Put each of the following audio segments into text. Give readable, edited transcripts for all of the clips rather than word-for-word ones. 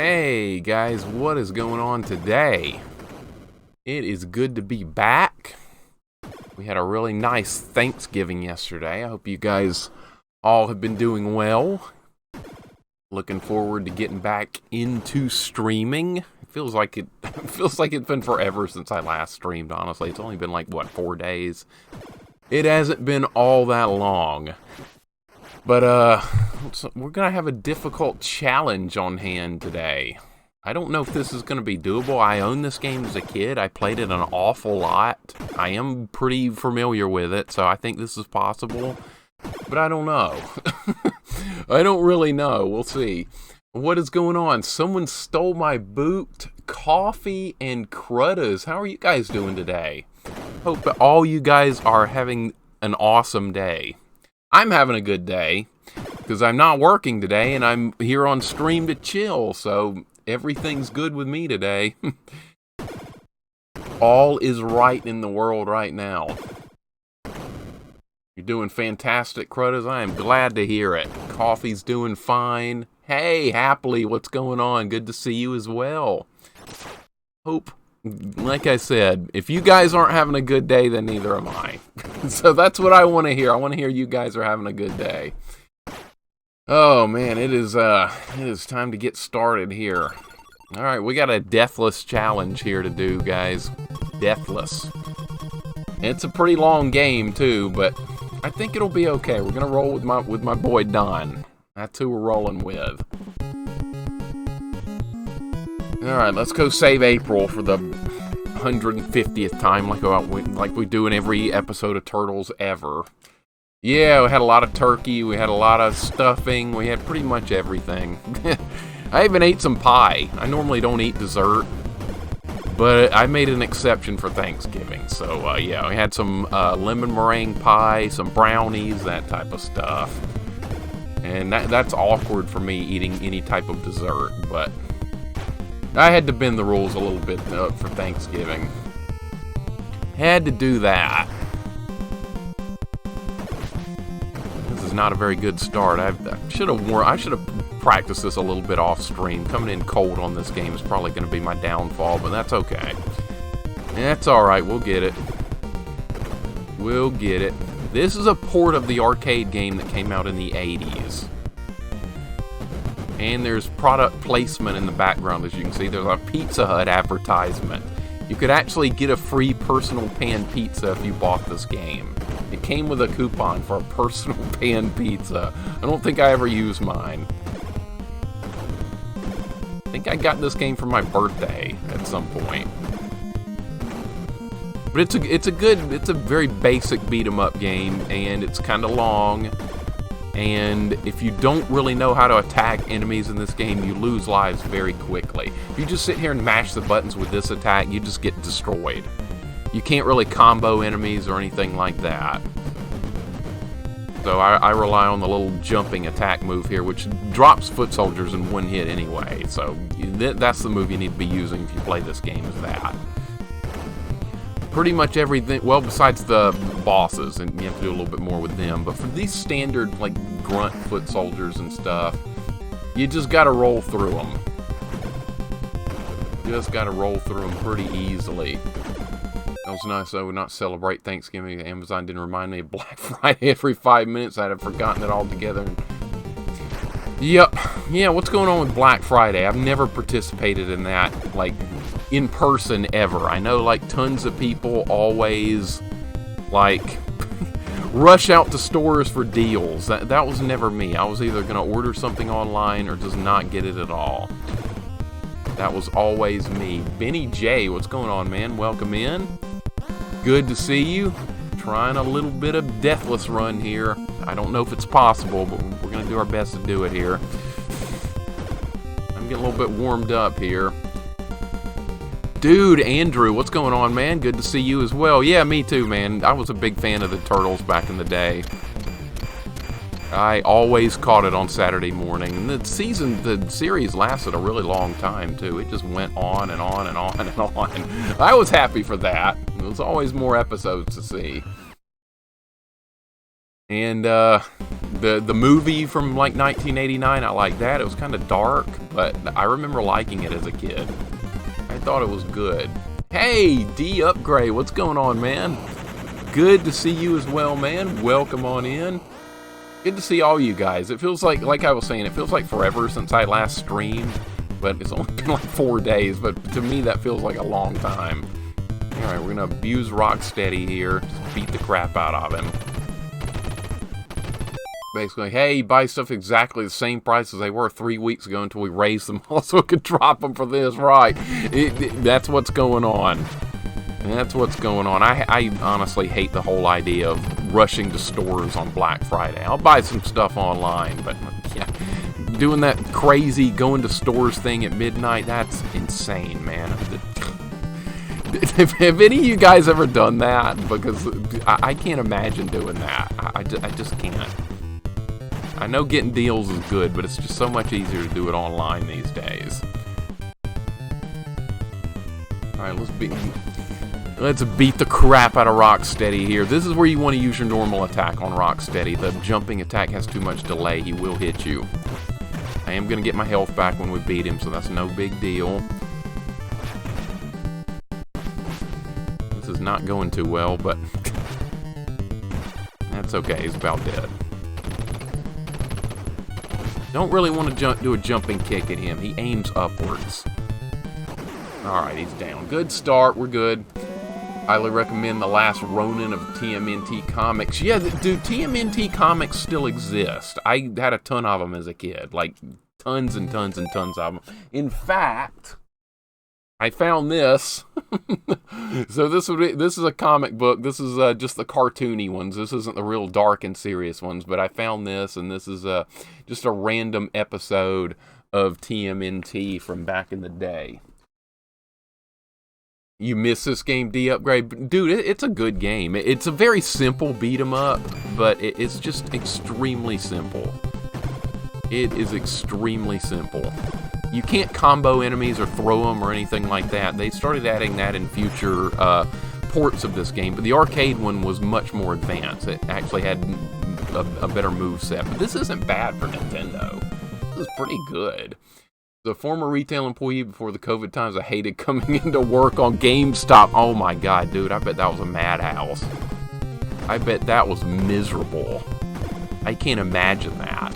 Hey guys, what is going on today? It is good to be back. We had a really nice Thanksgiving yesterday. I hope you guys all have been doing well. Looking forward to getting back into streaming. It feels like it's been forever since I last streamed, honestly. It's only been like, what, 4 days? It hasn't been all that long. But, we're gonna have a difficult challenge on hand today. I don't know if this is gonna be doable. I owned this game as a kid. I played it an awful lot. I am pretty familiar with it, so I think this is possible. But I don't know. I don't really know. We'll see. What is going on? Someone stole my boot, coffee, and cruddas. How are you guys doing today? Hope that all you guys are having an awesome day. I'm having a good day, because I'm not working today, and I'm here on stream to chill, so everything's good with me today. All is right in the world right now. You're doing fantastic, Cruddas. I am glad to hear it. Coffee's doing fine. Hey, Happily, what's going on? Good to see you as well. Hope, like I said, if you guys aren't having a good day, then neither am I. So that's what I want to hear. I want to hear you guys are having a good day. Oh man, it is time to get started here. All right, we got a Deathless challenge here to do, guys. Deathless. It's a pretty long game too, but I think it'll be okay. We're gonna roll with my boy Don. That's who we're rolling with. All right, let's go save April for the 150th time, like we do in every episode of Turtles ever. Yeah, we had a lot of turkey, we had a lot of stuffing, we had pretty much everything. I even ate some pie. I normally don't eat dessert, but I made an exception for Thanksgiving. So yeah, we had some lemon meringue pie, some brownies, that type of stuff. And that's awkward for me eating any type of dessert, but I had to bend the rules a little bit for Thanksgiving. Had to do that. This is not a very good start. I should have practiced this a little bit off stream. Coming in cold on this game is probably going to be my downfall, but that's okay. That's all right. We'll get it. We'll get it. This is a port of the arcade game that came out in the 80s. And there's product placement in the background, as you can see. There's a Pizza Hut advertisement. You could actually get a free personal pan pizza if you bought this game. It came with a coupon for a personal pan pizza. I don't think I ever used mine. I think I got this game for my birthday at some point. But it's a very basic beat 'em up game, and it's kind of long. And if you don't really know how to attack enemies in this game, you lose lives very quickly. If you just sit here and mash the buttons with this attack, you just get destroyed. You can't really combo enemies or anything like that. So I rely on the little jumping attack move here, which drops foot soldiers in one hit anyway. So that's the move you need to be using if you play this game, is that. Pretty much everything, well, besides the bosses, and you have to do a little bit more with them, but for these standard, like, grunt foot soldiers and stuff, you just gotta roll through them. Just gotta roll through them pretty easily. That was nice, I would not celebrate Thanksgiving. Amazon didn't remind me of Black Friday every 5 minutes. I'd have forgotten it altogether. Yep. Yeah, what's going on with Black Friday? I've never participated in that, like, in person ever. I know, like, tons of people always, like, rush out to stores for deals. That was never me. I was either going to order something online or just not get it at all. That was always me. Benny J, what's going on, man? Welcome in. Good to see you. Trying a little bit of Deathless run here. I don't know if it's possible, but we're going to do our best to do it here. I'm getting a little bit warmed up here. Dude, Andrew, what's going on, man? Good to see you as well. Yeah, me too, man. I was a big fan of the Turtles back in the day. I always caught it on Saturday morning. And the series lasted a really long time, too. It just went on and on and on and on. I was happy for that. There was always more episodes to see. And The movie from like 1989, I like that. It was kind of dark, but I remember liking it as a kid. I thought it was good. Hey, D Upgrade, what's going on, man? Good to see you as well, man. Welcome on in. Good to see all you guys. It feels like I was saying, it feels like forever since I last streamed, but it's only been like 4 days, but to me that feels like a long time. Alright, we're gonna abuse Rocksteady here. Just beat the crap out of him. Basically, hey, buy stuff exactly the same price as they were 3 weeks ago until we raise them all so we could drop them for this, right? That's what's going on. That's what's going on. I honestly hate the whole idea of rushing to stores on Black Friday. I'll buy some stuff online, but yeah, doing that crazy going to stores thing at midnight, that's insane, man. Have any of you guys ever done that? Because I can't imagine doing that. I just can't. I know getting deals is good, but it's just so much easier to do it online these days. Alright, let's beat the crap out of Rocksteady here. This is where you want to use your normal attack on Rocksteady. The jumping attack has too much delay. He will hit you. I am going to get my health back when we beat him, so that's no big deal. This is not going too well, but that's okay. He's about dead. Don't really want to do a jumping kick at him. He aims upwards. Alright, he's down. Good start. We're good. Highly recommend The Last Ronin of TMNT Comics. Yeah, dude, TMNT Comics still exist. I had a ton of them as a kid. Like, tons and tons and tons of them. In fact, I found this. So this is a comic book. This is just the cartoony ones. This isn't the real dark and serious ones. But I found this, and this is just a random episode of TMNT from back in the day. You miss this game, D Upgrade? Dude, it's a good game. It's a very simple beat 'em up, but it's just extremely simple. It is extremely simple. You can't combo enemies or throw them or anything like that. They started adding that in future ports of this game, but the arcade one was much more advanced. It actually had a better moveset. But this isn't bad for Nintendo. This is pretty good. The former retail employee before the COVID times, I hated coming into work on GameStop. Oh my god, dude, I bet that was a madhouse. I bet that was miserable. I can't imagine that.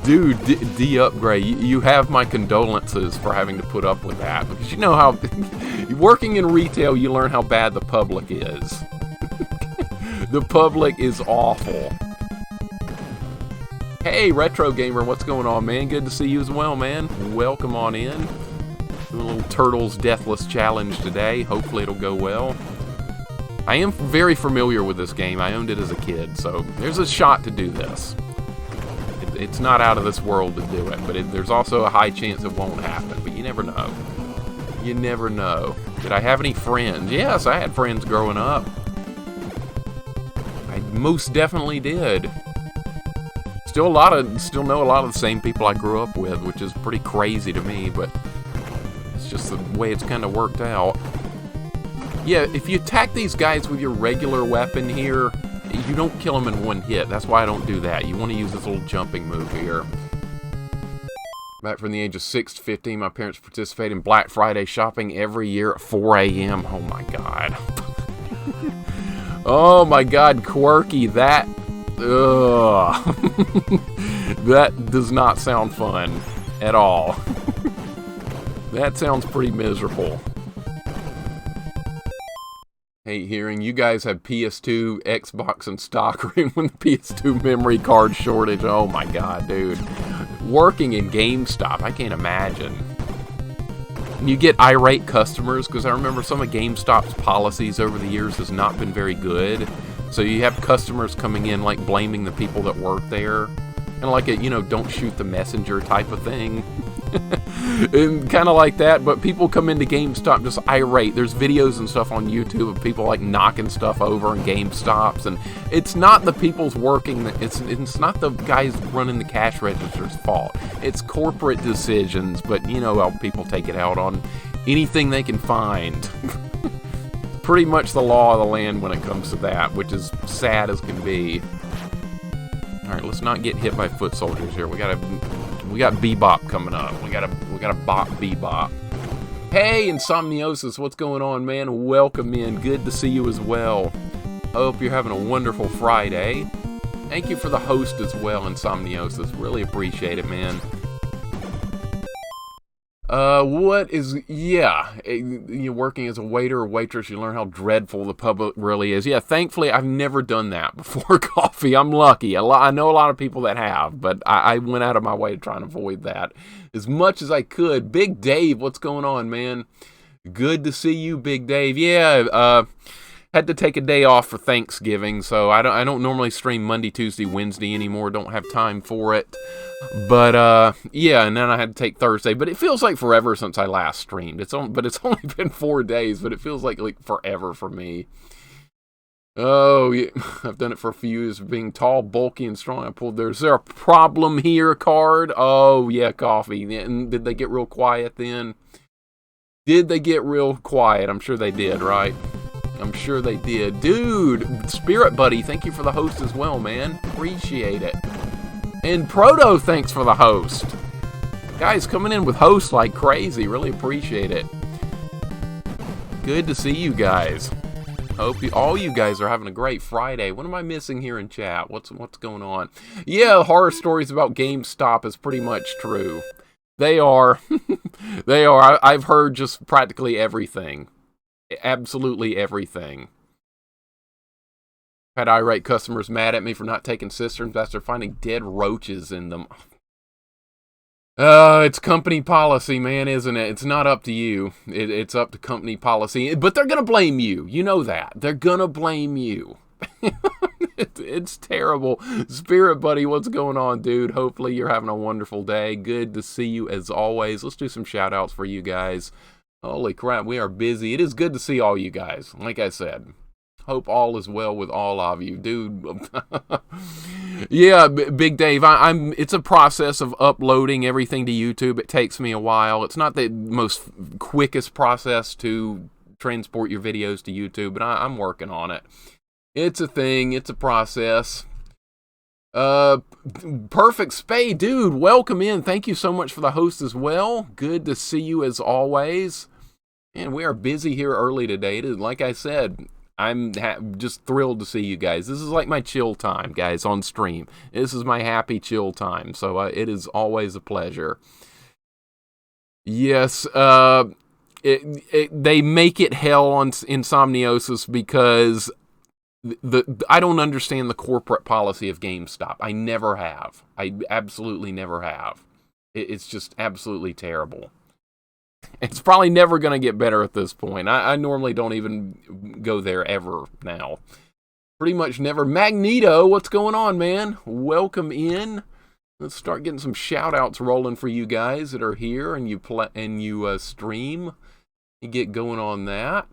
Dude, D Upgrade, you have my condolences for having to put up with that. Because you know how, working in retail, you learn how bad the public is. The public is awful. Hey, Retro Gamer, what's going on, man? Good to see you as well, man. Welcome on in. Doing a little Turtles Deathless challenge today. Hopefully it'll go well. I am very familiar with this game. I owned it as a kid, so there's a shot to do this. It's not out of this world to do it, but there's also a high chance it won't happen, but you never know. You never know. Did I have any friends? Yes, I had friends growing up. I most definitely did. Still know a lot of the same people I grew up with, which is pretty crazy to me, but it's just the way it's kind of worked out. Yeah, if you attack these guys with your regular weapon here, you don't kill them in one hit. That's why I don't do that. You want to use this little jumping move here. Back from the age of 6 to 15, my parents participate in Black Friday shopping every year at 4 a.m. Oh my god. Oh my god, Quirky, that... Ugh. That does not sound fun at all. That sounds pretty miserable. Hate hearing you guys have PS2, Xbox, and stock when the PS2 memory card shortage. Oh my god, dude. Working in GameStop, I can't imagine. And you get irate customers, because I remember some of GameStop's policies over the years has not been very good. So you have customers coming in, like, blaming the people that work there. Kind of like a, you know, don't shoot the messenger type of thing. And kind of like that, but people come into GameStop just irate. There's videos and stuff on YouTube of people, like, knocking stuff over in GameStops. And it's not the people's working, it's not the guys running the cash register's fault. It's corporate decisions, but you know how people take it out on anything they can find. Pretty much the law of the land when it comes to that, which is sad as can be. right, let's not get hit by foot soldiers here. We got Bebop coming up. We gotta bop Bebop. Hey, Insomniosis, what's going on, man? Welcome in. Good to see you as well. Hope you're having a wonderful Friday. Thank you for the host as well, Insomniosis. Really appreciate it, man. You're working as a waiter or waitress, you learn how dreadful the public really is. Yeah, thankfully, I've never done that before, Coffee. I'm lucky. I know a lot of people that have, but I went out of my way to try and avoid that as much as I could. Big Dave, what's going on, man? Good to see you, Big Dave. Yeah, had to take a day off for Thanksgiving, so I don't normally stream Monday, Tuesday, Wednesday anymore. Don't have time for it. But yeah, and then I had to take Thursday. But it feels like forever since I last streamed. It's only been 4 days, but it feels like forever for me. Oh, yeah. I've done it for a few years, being tall, bulky, and strong. I pulled there. Is there a problem here card? Oh, yeah, Coffee. And did they get real quiet then? Did they get real quiet? I'm sure they did, right? I'm sure they did. Dude, Spirit Buddy, thank you for the host as well, man. Appreciate it. And Proto, thanks for the host. Guys coming in with hosts like crazy. Really appreciate it. Good to see you guys. Hope all you guys are having a great Friday. What am I missing here in chat? What's going on? Yeah, horror stories about GameStop is pretty much true. They are. They are. I've heard just practically everything. Absolutely everything. Had irate customers mad at me for not taking cisterns after finding dead roaches in them. It's company policy, man, isn't it? It's not up to you. It's up to company policy. But they're going to blame you. You know that. They're going to blame you. It's terrible. Spirit Buddy, what's going on, dude? Hopefully you're having a wonderful day. Good to see you as always. Let's do some shout outs for you guys. Holy crap, we are busy. It is good to see all you guys. Like I said, hope all is well with all of you, dude. Yeah, Big Dave, it's a process of uploading everything to YouTube. It takes me a while. It's not the most quickest process to transport your videos to YouTube, but I'm working on it. It's a thing. It's a process. Perfect Spade, dude, welcome in. Thank you so much for the host as well. Good to see you as always. And we are busy here early today. Like I said, I'm just thrilled to see you guys. This is like my chill time, guys, on stream. This is my happy chill time, so it is always a pleasure. Yes, they make it hell on Insomniosis because I don't understand the corporate policy of GameStop. I never have. I absolutely never have. It's just absolutely terrible. It's probably never going to get better at this point. I normally don't even go there ever now. Pretty much never. Magneto, what's going on, man? Welcome in. Let's start getting some shout-outs rolling for you guys that are here and you stream. You get going on that.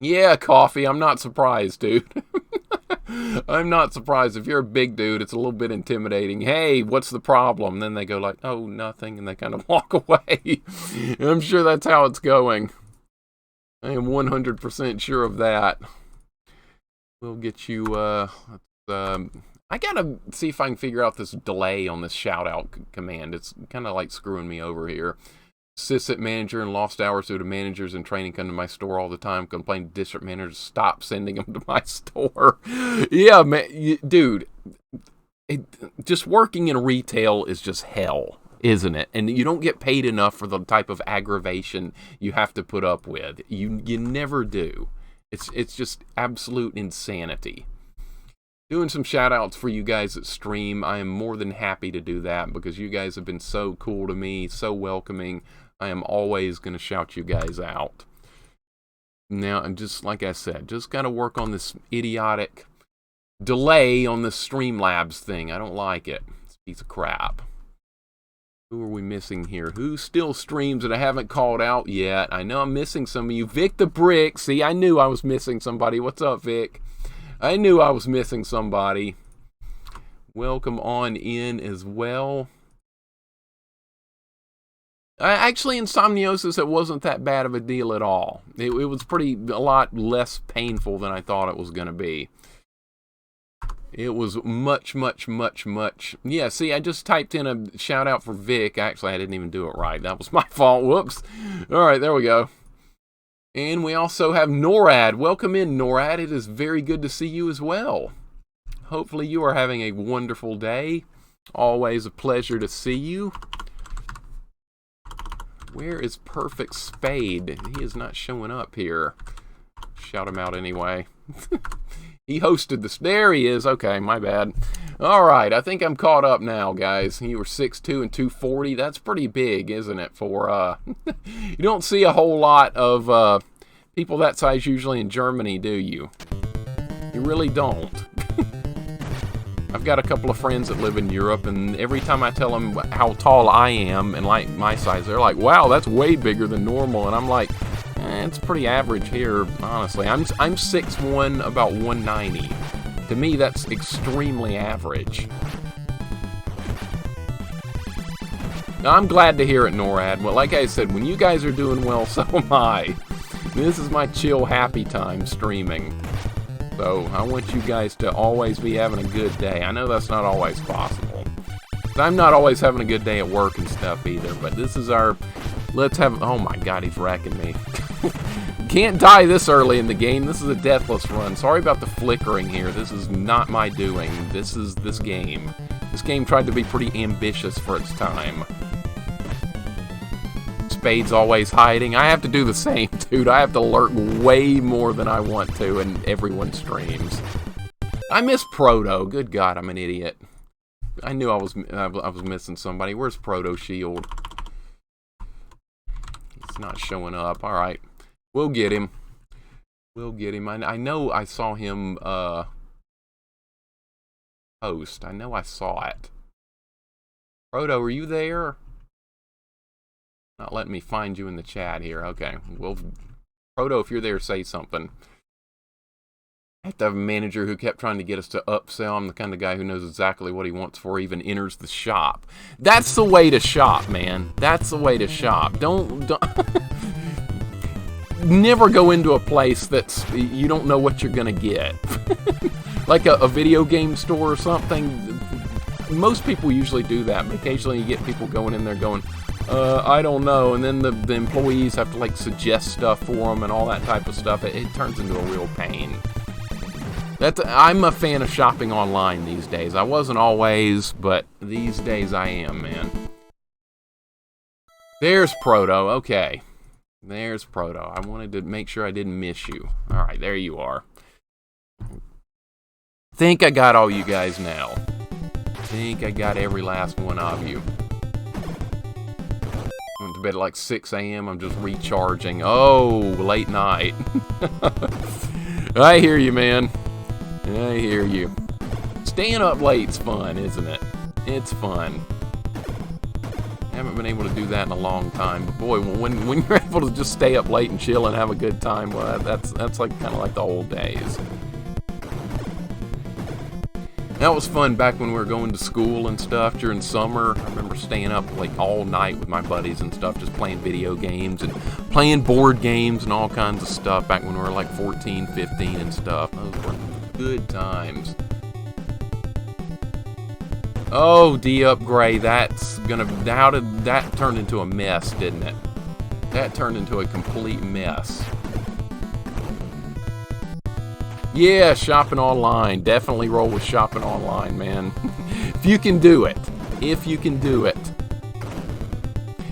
Yeah, Coffee, I'm not surprised, dude. I'm not surprised. If you're a big dude, it's a little bit intimidating. Hey, what's the problem? And then they go like, oh, nothing, and they kind of walk away. I'm sure that's how it's going. I am 100% sure of that. We'll get you, I gotta see if I can figure out this delay on this shout-out command. It's kind of like screwing me over here. Sysit manager and lost hours due to managers in training come to my store all the time. Complain to district managers, stop sending them to my store. Yeah, man, dude, just working in retail is just hell, isn't it? And you don't get paid enough for the type of aggravation you have to put up with. You never do. It's just absolute insanity. Doing some shout outs for you guys at stream. I am more than happy to do that because you guys have been so cool to me, so welcoming. I am always going to shout you guys out. Now, and just like I said, just got to work on this idiotic delay on the Streamlabs thing. I don't like it. It's a piece of crap. Who are we missing here? Who still streams that I haven't called out yet? I know I'm missing some of you. Vic the Brick. See, I knew I was missing somebody. What's up, Vic? I knew I was missing somebody. Welcome on in as well. Actually, Insomniosis, it wasn't that bad of a deal at all. It was a lot less painful than I thought it was going to be. It was much. Yeah, see, I just typed in a shout out for Vic. Actually, I didn't even do it right. That was my fault. Whoops. All right, there we go. And we also have NORAD. Welcome in, NORAD. It is very good to see you as well. Hopefully you are having a wonderful day. Always a pleasure to see you. Where is Perfect Spade? He is not showing up here. Shout him out anyway. He hosted this. There he is. Okay, my bad. All right, I think I'm caught up now, guys. You were 6'2" and 240. That's pretty big, isn't it? For you don't see a whole lot of people that size usually in Germany, do you? You really don't. I've got a couple of friends that live in Europe, and every time I tell them how tall I am and like my size, they're like, "Wow, that's way bigger than normal." And I'm like, it's pretty average here, honestly. I'm 6'1", about 190. To me, that's extremely average. Now, I'm glad to hear it, NORAD. Well, like I said, when you guys are doing well, so am I. This is my chill, happy time streaming. So I want you guys to always be having a good day. I know that's not always possible. I'm not always having a good day at work and stuff either, but this is our... Let's have... Oh my god, he's wrecking me. Can't die this early in the game. This is a Deathless run. Sorry about the flickering here. This is not my doing. This is this game. This game tried to be pretty ambitious for its time. Spade's always hiding. I have to do the same, dude. I have to lurk way more than I want to in everyone's streams. I miss Proto. Good God, I'm an idiot. I knew I was missing somebody. Where's Proto Shield? He's not showing up. All right, we'll get him. We'll get him. I know I saw him post. I know I saw it. Proto, are you there? Not letting me find you in the chat here. Okay, well, Proto, if you're there, say something. I have to have a manager who kept trying to get us to upsell. I'm the kind of guy who knows exactly what he wants before he even enters the shop. That's the way to shop, man. That's the way to shop. Don't never go into a place that's you don't know what you're gonna get. Like a video game store or something. Most people usually do that, but occasionally you get people going in there going, I don't know, and then the employees have to like suggest stuff for them and all that type of stuff. It turns into a real pain. I'm a fan of shopping online these days. I wasn't always, but these days I am, man. There's Proto. Okay, there's Proto. I wanted to make sure I didn't miss you. All right, there you are. Think I got all you guys now. Think I got every last one of you. Went to bed at like 6 a.m. I'm just recharging. Oh, late night. I hear you, man. I hear you. Staying up late's fun, isn't it? It's fun. I haven't been able to do that in a long time. But boy, when you're able to just stay up late and chill and have a good time, well, that's like kind of like the old days. That was fun back when we were going to school and stuff during summer. I remember staying up like all night with my buddies and stuff, just playing video games and playing board games and all kinds of stuff back when we were like 14, 15 and stuff. Those were good times. Oh, D-Upgrade, how did that turn into a mess, didn't it? That turned into a complete mess. Yeah, shopping online. Definitely roll with shopping online, man. If you can do it. If you can do it.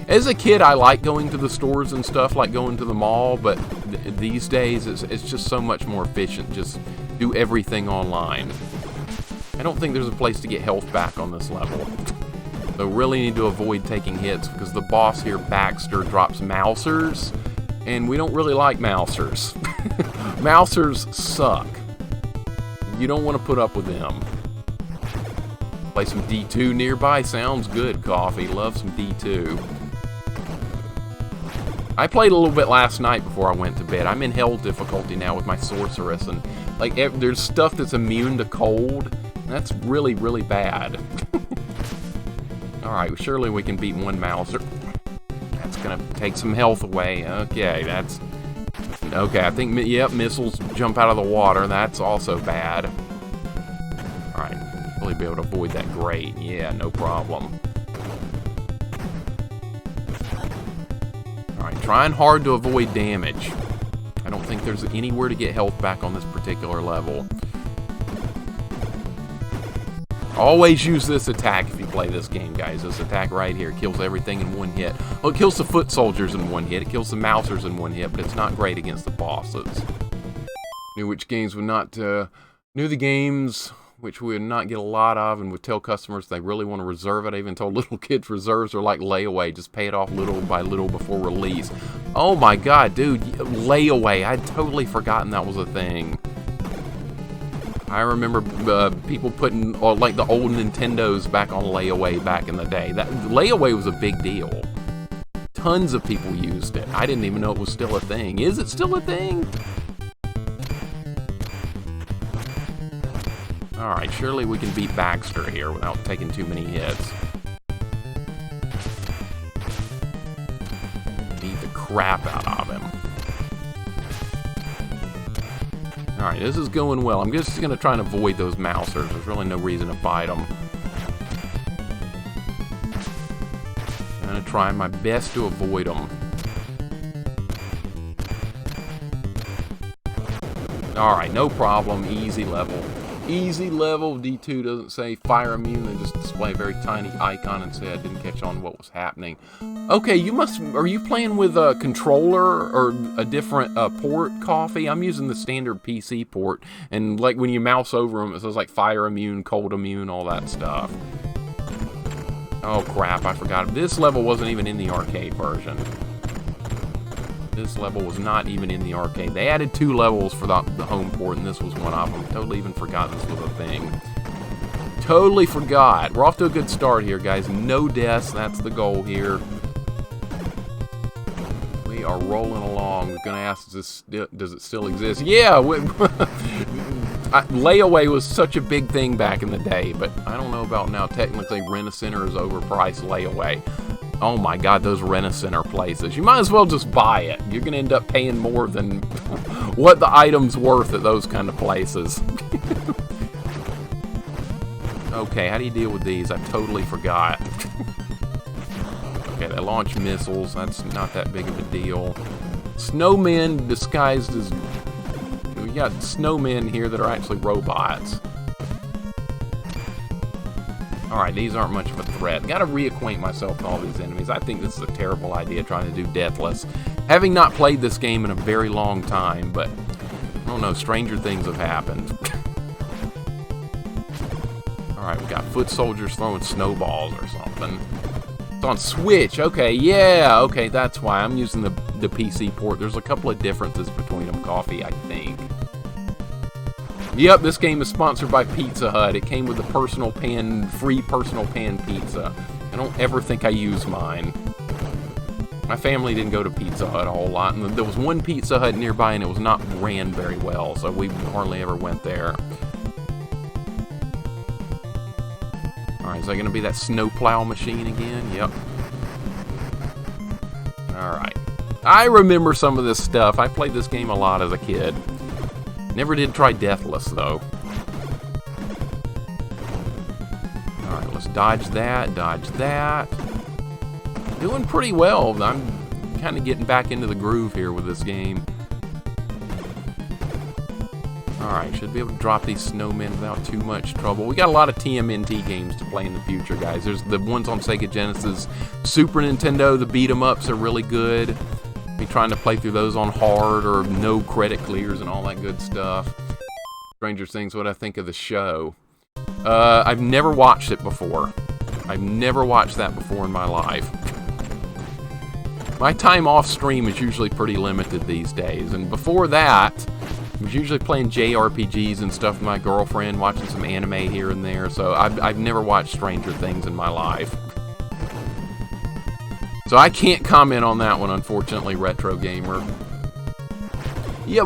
As a kid, I like going to the stores and stuff, like going to the mall, but these days, it's just so much more efficient. Just do everything online. I don't think there's a place to get health back on this level. So really need to avoid taking hits, because the boss here, Baxter, drops mousers, and we don't really like mousers. Mousers suck. You don't want to put up with them. Play some D2 nearby. Sounds good, Coffee. Love some D2. I played a little bit last night before I went to bed. I'm in hell difficulty now with my sorceress, and like there's stuff that's immune to cold. And that's really, really bad. Alright, surely we can beat one Mouser. That's gonna take some health away. Okay, that's... Okay, I think, yep, missiles jump out of the water. That's also bad. Alright, should be able to avoid that grate. Yeah, no problem. Alright, trying hard to avoid damage. I don't think there's anywhere to get health back on this particular level. Always use this attack if you play this game, guys. This attack right here kills everything in one hit. Well, it kills the foot soldiers in one hit. It kills the mousers in one hit, but it's not great against the bosses. Knew which games would not... knew the games which we would not get a lot of and would tell customers they really want to reserve it. I even told little kids reserves are like layaway. Just pay it off little by little before release. Oh my god, dude. Layaway. I'd totally forgotten that was a thing. I remember people putting like the old Nintendos back on layaway back in the day. That layaway was a big deal. Tons of people used it. I didn't even know it was still a thing. Is it still a thing? Alright, surely we can beat Baxter here without taking too many hits. Beat the crap out of him. Alright, this is going well. I'm just going to try and avoid those mousers. There's really no reason to fight them. I'm going to try my best to avoid them. Alright, no problem. Easy level. Easy level. D2 doesn't say fire immune. They just display a very tiny icon and say I didn't catch on what was happening. Okay, you must... Are you playing with a controller or a different port, Coffee? I'm using the standard PC port. And like when you mouse over them, it says like fire immune, cold immune, all that stuff. Oh crap, I forgot. This level wasn't even in the arcade version. This level was not even in the arcade. They added 2 levels for the home port, and this was one of them. Totally even forgot this was a thing. Totally forgot. We're off to a good start here, guys. No deaths. That's the goal here. We are rolling along. We're going to ask, does it still exist? Yeah! Layaway was such a big thing back in the day, but I don't know about now. Technically, Rent-A-Center is overpriced layaway. Oh my god, those Rent-A-Center places. You might as well just buy it. You're going to end up paying more than what the item's worth at those kind of places. Okay, how do you deal with these? I totally forgot. Okay, they launch missiles. That's not that big of a deal. Snowmen disguised as... We got snowmen here that are actually robots. Alright, these aren't much of a threat. Gotta reacquaint myself with all these enemies. I think this is a terrible idea, trying to do Deathless. Having not played this game in a very long time, but I don't know, stranger things have happened. Alright, we got foot soldiers throwing snowballs or something. It's on Switch. Okay, yeah, okay, that's why. I'm using the PC port. There's a couple of differences between them, Coffee, I think. Yep, this game is sponsored by Pizza Hut. It came with a personal pan, free personal pan pizza. I don't ever think I use mine. My family didn't go to Pizza Hut a whole lot, and there was one Pizza Hut nearby, and it was not ran very well, so we hardly ever went there. Alright, is that going to be that snowplow machine again? Yep. Alright. I remember some of this stuff. I played this game a lot as a kid. Never did try Deathless, though. Alright, let's dodge that, dodge that. Doing pretty well. I'm kind of getting back into the groove here with this game. Alright, should be able to drop these snowmen without too much trouble. We got a lot of TMNT games to play in the future, guys. There's the ones on Sega Genesis, Super Nintendo, the beat-em-ups are really good. Be trying to play through those on hard or no credit clears and all that good stuff. Stranger Things, what I think of the show. I've never watched it before. I've never watched that before in my life. My time off stream is usually pretty limited these days, and before that, I was usually playing JRPGs and stuff with my girlfriend, watching some anime here and there, so I've never watched Stranger Things in my life. So I can't comment on that one, unfortunately, Retro Gamer. Yeah,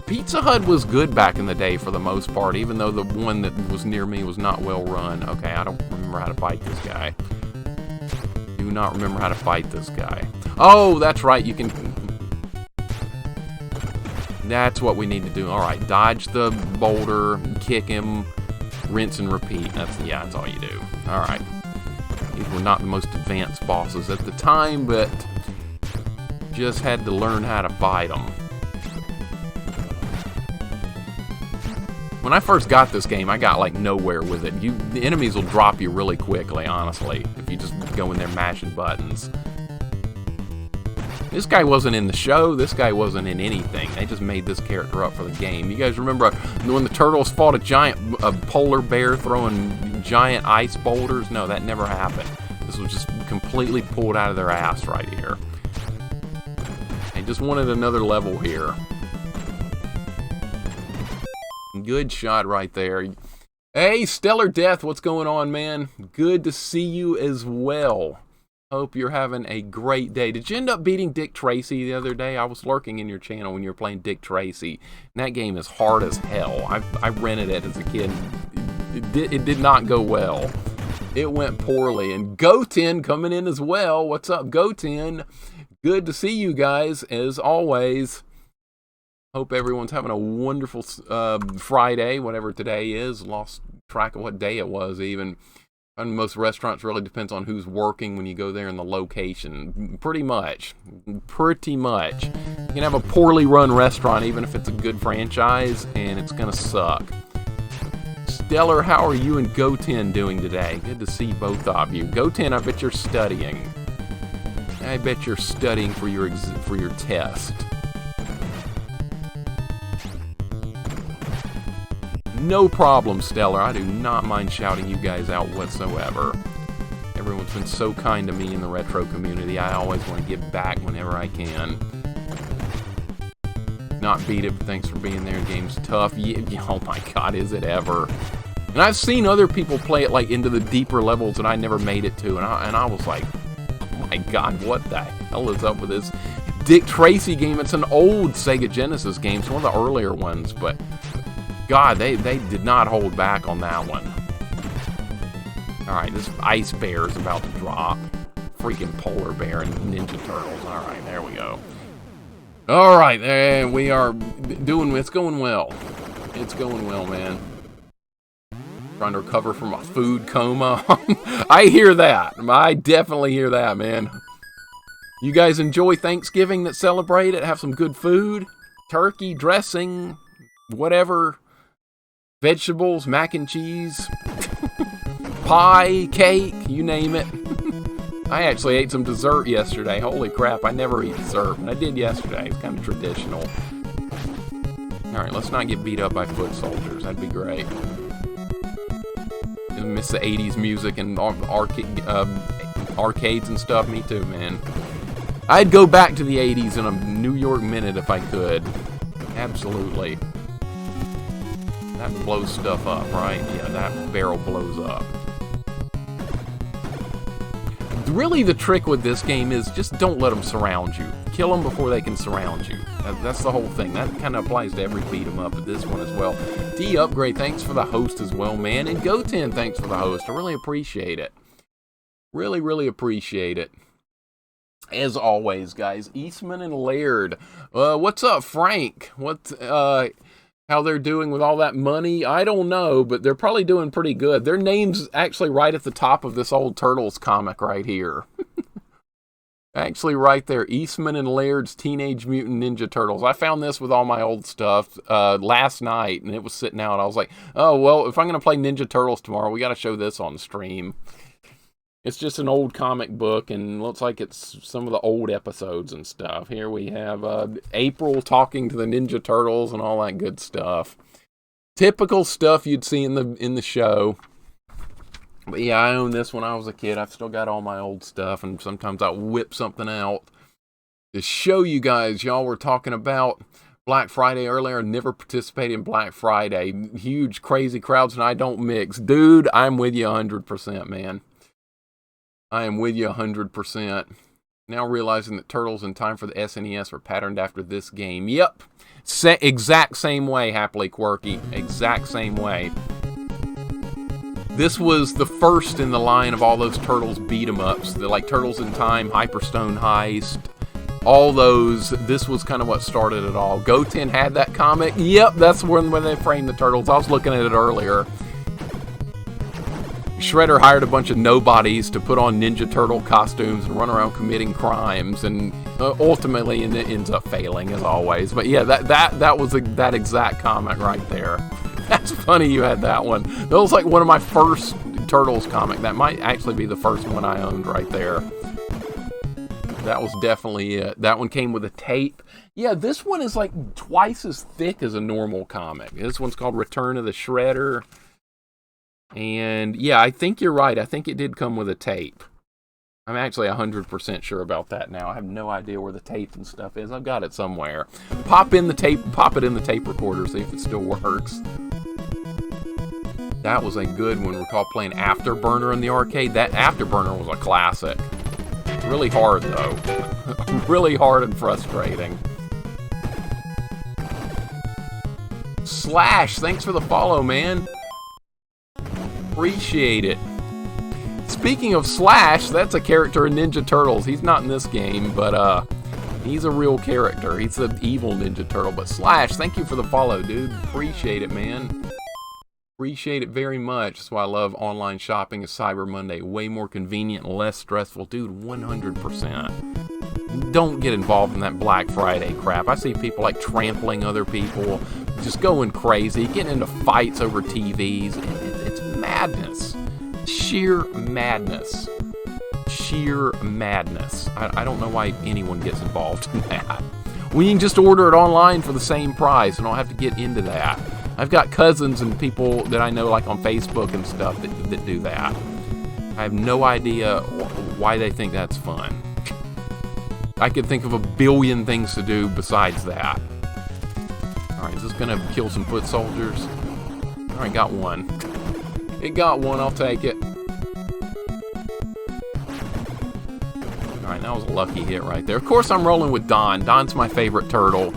Pizza Hut was good back in the day for the most part, even though the one that was near me was not well run. Okay, I don't remember how to fight this guy. Do not remember how to fight this guy. Oh, that's right, you can... That's what we need to do. Alright, dodge the boulder, kick him. Rinse and repeat. That's all you do. Alright. These were not the most advanced bosses at the time, but just had to learn how to fight them. When I first got this game, I got like nowhere with it. The enemies will drop you really quickly, honestly, if you just go in there mashing buttons. This guy wasn't in the show. This guy wasn't in anything. They just made this character up for the game. You guys remember when the turtles fought a polar bear throwing giant ice boulders? No, that never happened. This was just completely pulled out of their ass right here. They just wanted another level here. Good shot right there. Hey, Stellar Death, what's going on, man? Good to see you as well. Hope you're having a great day. Did you end up beating Dick Tracy the other day? I was lurking in your channel when you were playing Dick Tracy. And that game is hard as hell. I rented it as a kid. It did not go well. It went poorly. And Goten coming in as well. What's up, Goten? Good to see you guys, as always. Hope everyone's having a wonderful Friday, whatever today is. Lost track of what day it was even. And most restaurants really depends on who's working when you go there in the location. Pretty much. Pretty much. You can have a poorly run restaurant even if it's a good franchise, and it's going to suck. Stellar, how are you and Goten doing today? Good to see both of you. Goten, I bet you're studying. I bet you're studying for your test. No problem, Stellar. I do not mind shouting you guys out whatsoever. Everyone's been so kind to me in the retro community. I always want to give back whenever I can. Not beat it, but thanks for being there. Game's tough. Yeah, oh my god, is it ever. And I've seen other people play it like into the deeper levels that I never made it to, and I was like, oh my god, what the hell is up with this Dick Tracy game? It's an old Sega Genesis game. It's one of the earlier ones, but God, they did not hold back on that one. Alright, this ice bear is about to drop. Freaking polar bear and Ninja Turtles. Alright, there we go. Alright, there we are doing, it's going well. It's going well, man. Trying to recover from a food coma. I hear that. I definitely hear that, man. You guys enjoy Thanksgiving that celebrate it? Have some good food? Turkey, dressing, whatever. Vegetables, mac and cheese, pie, cake, you name it. I actually ate some dessert yesterday. Holy crap, I never eat dessert, but I did yesterday. It's kind of traditional. Alright, let's not get beat up by foot soldiers. That'd be great. I miss the 80s music and arcades and stuff. Me too, man. I'd go back to the 80s in a New York minute if I could. Absolutely. That blows stuff up, right? Yeah, that barrel blows up. Really, the trick with this game is just don't let them surround you. Kill them before they can surround you. That's the whole thing. That kind of applies to every beat 'em up, but this one as well. D-Upgrade, thanks for the host as well, man. And Goten, thanks for the host. I really appreciate it. Really, really appreciate it. As always, guys, Eastman and Laird. What's up, Frank? How they're doing with all that money, I don't know, but they're probably doing pretty good. Their name's actually right at the top of this old Turtles comic right here. Actually right there, Eastman and Laird's Teenage Mutant Ninja Turtles. I found this with all my old stuff last night, and it was sitting out. I was like, oh, well, if I'm going to play Ninja Turtles tomorrow, we got to show this on stream. It's just an old comic book, and looks like it's some of the old episodes and stuff. Here we have April talking to the Ninja Turtles and all that good stuff. Typical stuff you'd see in the show. But yeah, I own this when I was a kid. I've still got all my old stuff, and sometimes I'll whip something out to show you guys. Y'all were talking about Black Friday earlier. Never participated in Black Friday. Huge, crazy crowds, and I don't mix. Dude, I'm with you 100%, man. I am with you 100%. Now realizing that Turtles in Time for the SNES were patterned after this game. Yep. Exact same way, Happily Quirky. Exact same way. This was the first in the line of all those Turtles beat-em-ups. Like Turtles in Time, Hyperstone Heist, all those. This was kind of what started it all. Goten had that comic. Yep, that's when they framed the Turtles. I was looking at it earlier. Shredder hired a bunch of nobodies to put on Ninja Turtle costumes and run around committing crimes, and ultimately it ends up failing as always. But yeah, that was that exact comic right there. That's funny you had that one. That was like one of my first Turtles comic. That might actually be the first one I owned right there. That was definitely it. That one came with a tape. Yeah, this one is like twice as thick as a normal comic. This one's called Return of the Shredder. And yeah, I think you're right. I think it did come with a tape. I'm actually 100% sure about that now. I have no idea where the tape and stuff is. I've got it somewhere. Pop it in the tape recorder, see if it still works. That was a good one. Recall playing Afterburner in the arcade. That Afterburner was a classic. Really hard though. Really hard and frustrating. Slash, thanks for the follow, man. Appreciate it. Speaking of Slash, that's a character in Ninja Turtles. He's not in this game, but he's a real character. He's the evil Ninja Turtle. But Slash, thank you for the follow, dude. Appreciate it, man. Appreciate it very much. That's why I love online shopping as Cyber Monday. Way more convenient and less stressful. Dude, 100%. Don't get involved in that Black Friday crap. I see people like trampling other people, just going crazy, getting into fights over TVs. It's madness. Sheer madness. Sheer madness. I don't know why anyone gets involved in that. We can just order it online for the same price. I don't have to get into that. I've got cousins and people that I know like on Facebook and stuff that do that. I have no idea why they think that's fun. I could think of a billion things to do besides that. Alright, is this gonna kill some foot soldiers? Alright, got one. It got one, I'll take it. Alright, that was a lucky hit right there. Of course I'm rolling with Don. Don's my favorite turtle.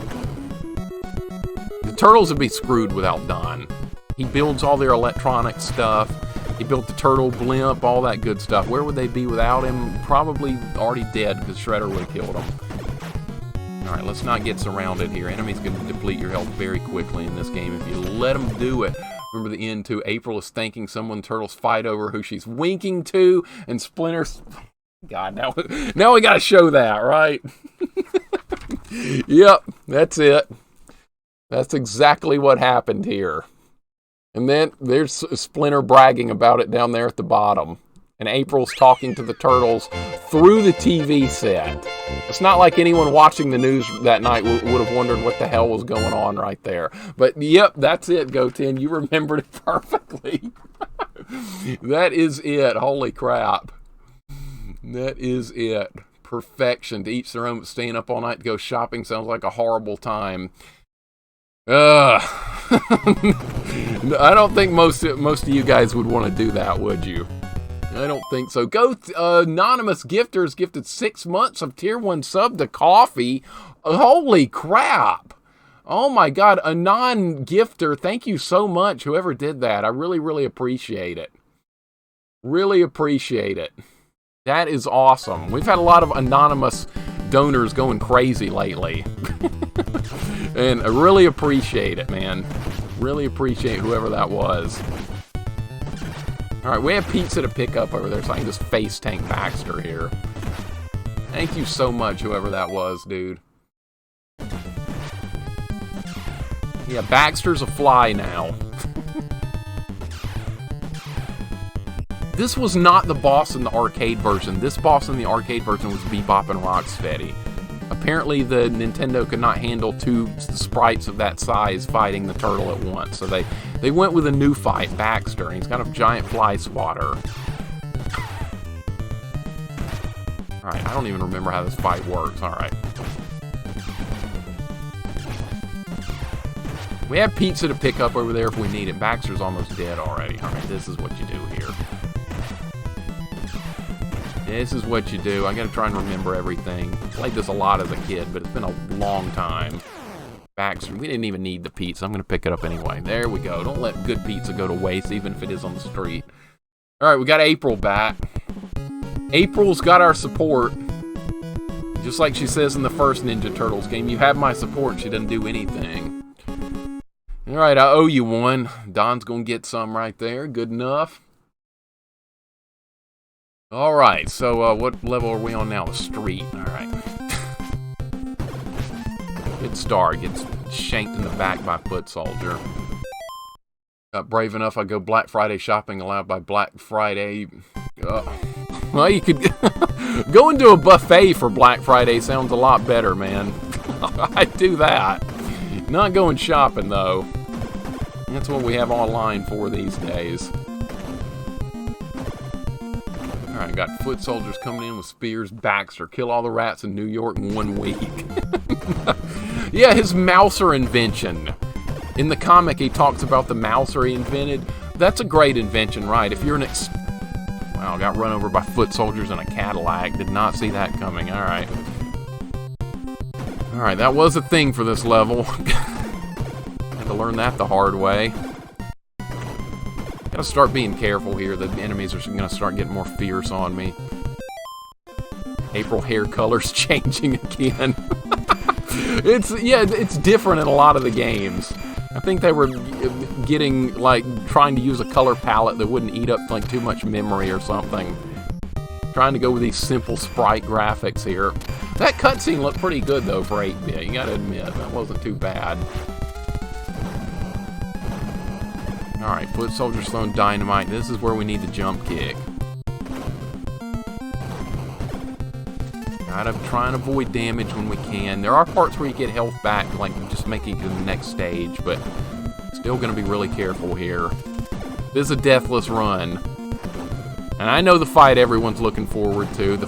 The Turtles would be screwed without Don. He builds all their electronic stuff. He built the turtle blimp, all that good stuff. Where would they be without him? Probably already dead because Shredder would have killed him. Alright, let's not get surrounded here. Enemies can deplete your health very quickly in this game if you let them do it. Remember the end too. April is thanking someone Turtles fight over who she's winking to, and Splinter's... God, now we gotta show that, right? Yep, that's it. That's exactly what happened here. And then there's Splinter bragging about it down there at the bottom. And April's talking to the Turtles through the TV set. It's not like anyone watching the news that night would have wondered what the hell was going on right there. But yep, that's it, Goten. You remembered it perfectly. That is it. Holy crap. That is it. Perfection. To each their own, but staying up all night to go shopping sounds like a horrible time. I don't think most of you guys would want to do that, would you? I don't think so. Anonymous Gifters gifted 6 months of Tier 1 sub to Coffee. Holy crap. Oh my god, Anon Gifter, thank you so much, whoever did that. I really, really appreciate it. Really appreciate it. That is awesome. We've had a lot of anonymous donors going crazy lately. And I really appreciate it, man. Really appreciate whoever that was. Alright, we have pizza to pick up over there, so I can just face tank Baxter here. Thank you so much, whoever that was, dude. Yeah, Baxter's a fly now. This was not the boss in the arcade version. This boss in the arcade version was Bebop and Rocksteady. Apparently the Nintendo could not handle two sprites of that size fighting the turtle at once. So they went with a new fight, Baxter, and he's got a giant fly swatter. Alright, I don't even remember how this fight works. Alright. We have pizza to pick up over there if we need it. Baxter's almost dead already. Alright, this is what you do here. This is what you do. I gotta try and remember everything. Played this a lot as a kid, but it's been a long time. Baxter, we didn't even need the pizza. I'm gonna pick it up anyway. There we go. Don't let good pizza go to waste, even if it is on the street. Alright, we got April back. April's got our support. Just like she says in the first Ninja Turtles game, you have my support. She doesn't do anything. Alright, I owe you one. Don's gonna get some right there. Good enough. Alright, so what level are we on now? The street. Alright. Good start. Gets shanked in the back by Foot Soldier. Got brave enough, I go Black Friday shopping allowed by Black Friday. Well, you could... Going to a buffet for Black Friday sounds a lot better, man. I'd do that. Not going shopping, though. That's what we have online for these days. Alright, got foot soldiers coming in with spears. Baxter, kill all the rats in New York in 1 week. Yeah, his Mouser invention. In the comic, he talks about the Mouser he invented. That's a great invention, right? If you're an Wow, got run over by foot soldiers in a Cadillac. Did not see that coming. Alright. Alright, that was a thing for this level. Had to learn that the hard way. Gotta start being careful here. The enemies are gonna start getting more fierce on me. April hair color's changing again. It's different in a lot of the games. I think they were getting, like, trying to use a color palette that wouldn't eat up, like, too much memory or something. Trying to go with these simple sprite graphics here. That cutscene looked pretty good, though, for 8-bit. You gotta admit, that wasn't too bad. Alright, foot soldiers throwing dynamite. This is where we need the jump kick. Gotta try and avoid damage when we can. There are parts where you get health back, like just making it to the next stage, but still gonna be really careful here. This is a deathless run. And I know the fight everyone's looking forward to, the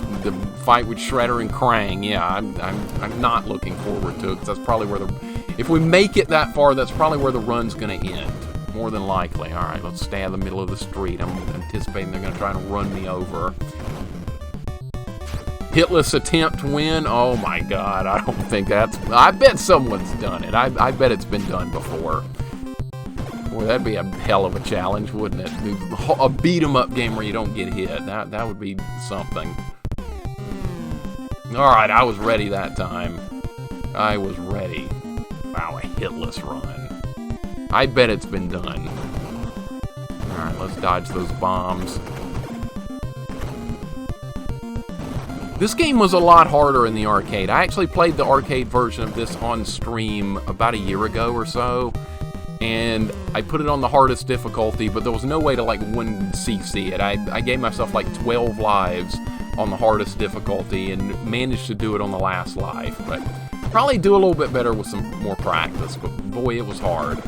fight with Shredder and Krang. Yeah, I'm not looking forward to it, because that's probably where if we make it that far, that's probably where the run's gonna end. More than likely. Alright, let's stay in the middle of the street. I'm anticipating they're gonna try and run me over. Hitless attempt win? Oh my god, I don't think that's... I bet someone's done it. I bet it's been done before. Boy, that'd be a hell of a challenge, wouldn't it? A beat-em-up game where you don't get hit. That would be something. Alright, I was ready that time. I was ready. Wow, a hitless run. I bet it's been done. Alright, let's dodge those bombs. This game was a lot harder in the arcade. I actually played the arcade version of this on stream about a year ago or so, and I put it on the hardest difficulty, but there was no way to, like, 1cc it. I gave myself, like, 12 lives on the hardest difficulty and managed to do it on the last life, but probably do a little bit better with some more practice, but boy, it was hard.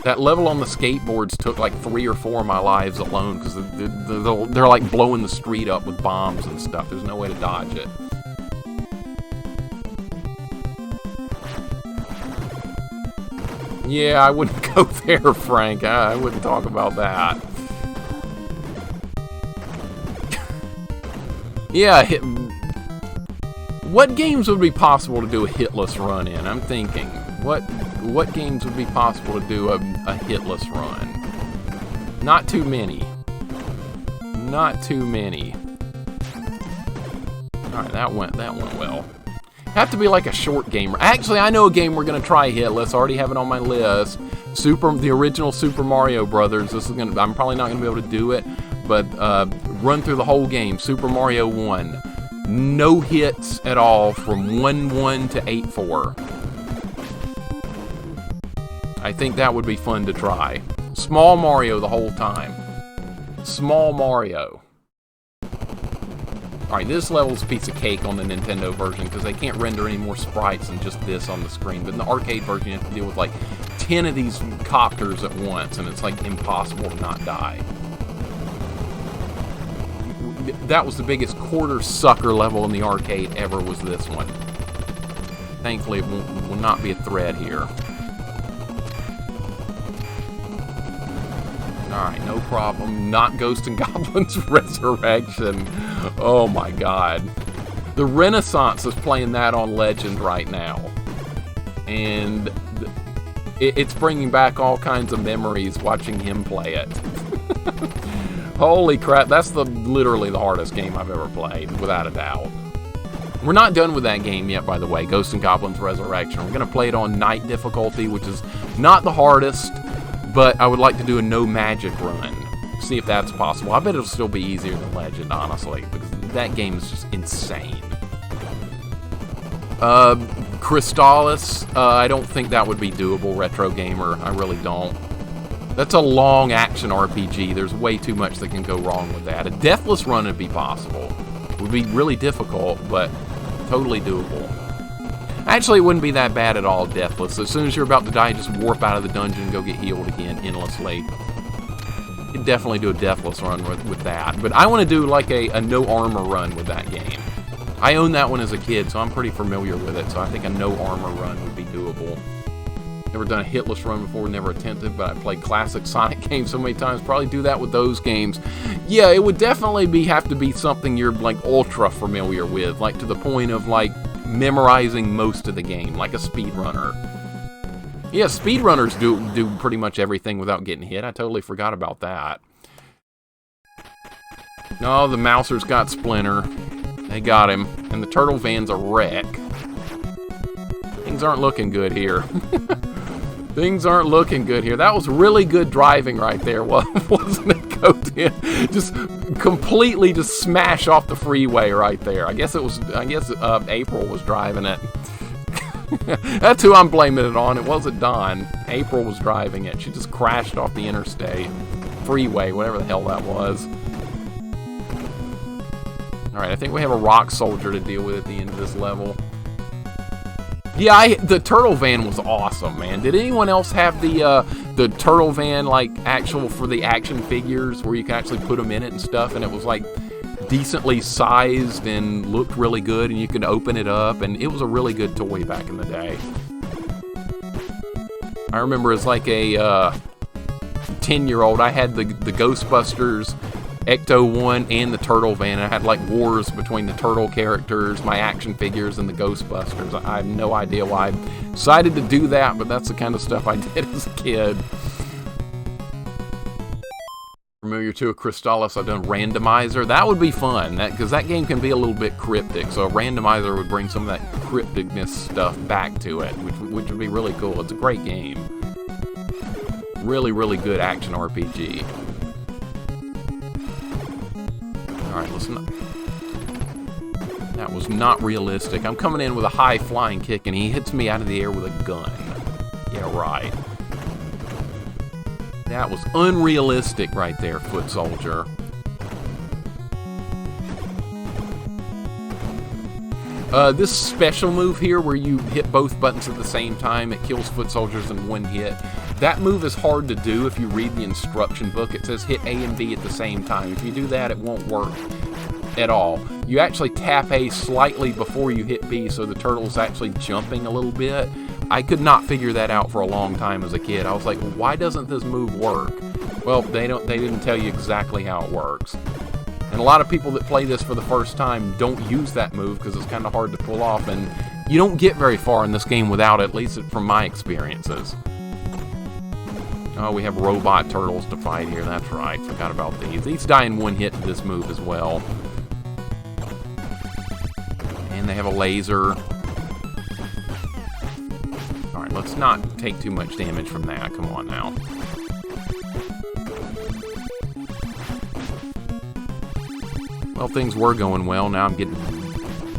That level on the skateboards took like 3 or 4 of my lives alone because they're like blowing the street up with bombs and stuff. There's no way to dodge it. Yeah, I wouldn't go there, Frank. I wouldn't talk about that. Yeah, what games would be possible to do a hitless run in? I'm thinking. What games would be possible to do a hitless run? Not too many. Not too many. Alright, that went well. Have to be like a short game. Actually, I know a game we're gonna try hitless. I already have it on my list. The original Super Mario Brothers. I'm probably not gonna be able to do it, but run through the whole game. Super Mario 1. No hits at all from 1-1 to 8-4. I think that would be fun to try. Small Mario the whole time. Small Mario. Alright, this level's a piece of cake on the Nintendo version because they can't render any more sprites than just this on the screen. But in the arcade version, you have to deal with like 10 of these copters at once, and it's like impossible to not die. That was the biggest quarter sucker level in the arcade ever, was this one. Thankfully, it will not be a threat here. Alright, no problem. Not Ghosts and Goblins Resurrection. Oh my god. The Renaissance is playing that on Legend right now. And it's bringing back all kinds of memories watching him play it. Holy crap, that's literally the hardest game I've ever played, without a doubt. We're not done with that game yet, by the way, Ghosts and Goblins Resurrection. We're going to play it on Night difficulty, which is not the hardest, but I would like to do a no magic run. See if that's possible. I bet it'll still be easier than Legend, honestly, because that game is just insane. Crystallis, I don't think that would be doable, Retro Gamer. I really don't. That's a long action RPG. There's way too much that can go wrong with that. A Deathless run would be possible. It would be really difficult, but totally doable. Actually, it wouldn't be that bad at all, Deathless. As soon as you're about to die, just warp out of the dungeon and go get healed again endlessly. You could definitely do a Deathless run with that. But I want to do like a no armor run with that game. I owned that one as a kid, so I'm pretty familiar with it. So I think a no armor run would be doable. Never done a hitless run before, never attempted, but I played classic Sonic games so many times. Probably do that with those games. Yeah, it would definitely have to be something you're like ultra familiar with, like to the point of like memorizing most of the game, like a speedrunner. Yeah, speedrunners do pretty much everything without getting hit. I totally forgot about that. No, the Mouser's got Splinter. They got him. And the Turtle Van's a wreck. Things aren't looking good here. Things aren't looking good here. That was really good driving right there, wasn't it, Goten? Just completely just smash off the freeway right there. I guess April was driving it. That's who I'm blaming it on. It wasn't Dawn. April was driving it. She just crashed off the interstate. Freeway, whatever the hell that was. Alright, I think we have a rock soldier to deal with at the end of this level. Yeah, the Turtle Van was awesome, man. Did anyone else have the Turtle Van, like, actual for the action figures, where you can actually put them in it and stuff, and it was, like, decently sized and looked really good, and you could open it up, and it was a really good toy back in the day. I remember as, like, a 10-year-old, I had the Ghostbusters Ecto-1 and the Turtle Van. I had like wars between the Turtle characters, my action figures, and the Ghostbusters. I have no idea why I decided to do that, but that's the kind of stuff I did as a kid. Familiar to a Crystallis, I've done Randomizer. That would be fun, because that game can be a little bit cryptic, so a Randomizer would bring some of that crypticness stuff back to it, which would be really cool. It's a great game. Really, really good action RPG. Alright, listen. That was not realistic. I'm coming in with a high flying kick and he hits me out of the air with a gun. Yeah, right. That was unrealistic right there, Foot Soldier. This special move here where you hit both buttons at the same time, it kills Foot Soldiers in one hit. That move is hard to do if you read the instruction book. It says hit A and B at the same time. If you do that, it won't work at all. You actually tap A slightly before you hit B, so the turtle's actually jumping a little bit. I could not figure that out for a long time as a kid. I was like, why doesn't this move work? Well, they didn't tell you exactly how it works. And a lot of people that play this for the first time don't use that move because it's kind of hard to pull off, and you don't get very far in this game without it, at least from my experiences. Oh, we have robot turtles to fight here. That's right. Forgot about these. These die in one hit to this move as well. And they have a laser. Alright, let's not take too much damage from that. Come on now. Well, things were going well. Now I'm getting...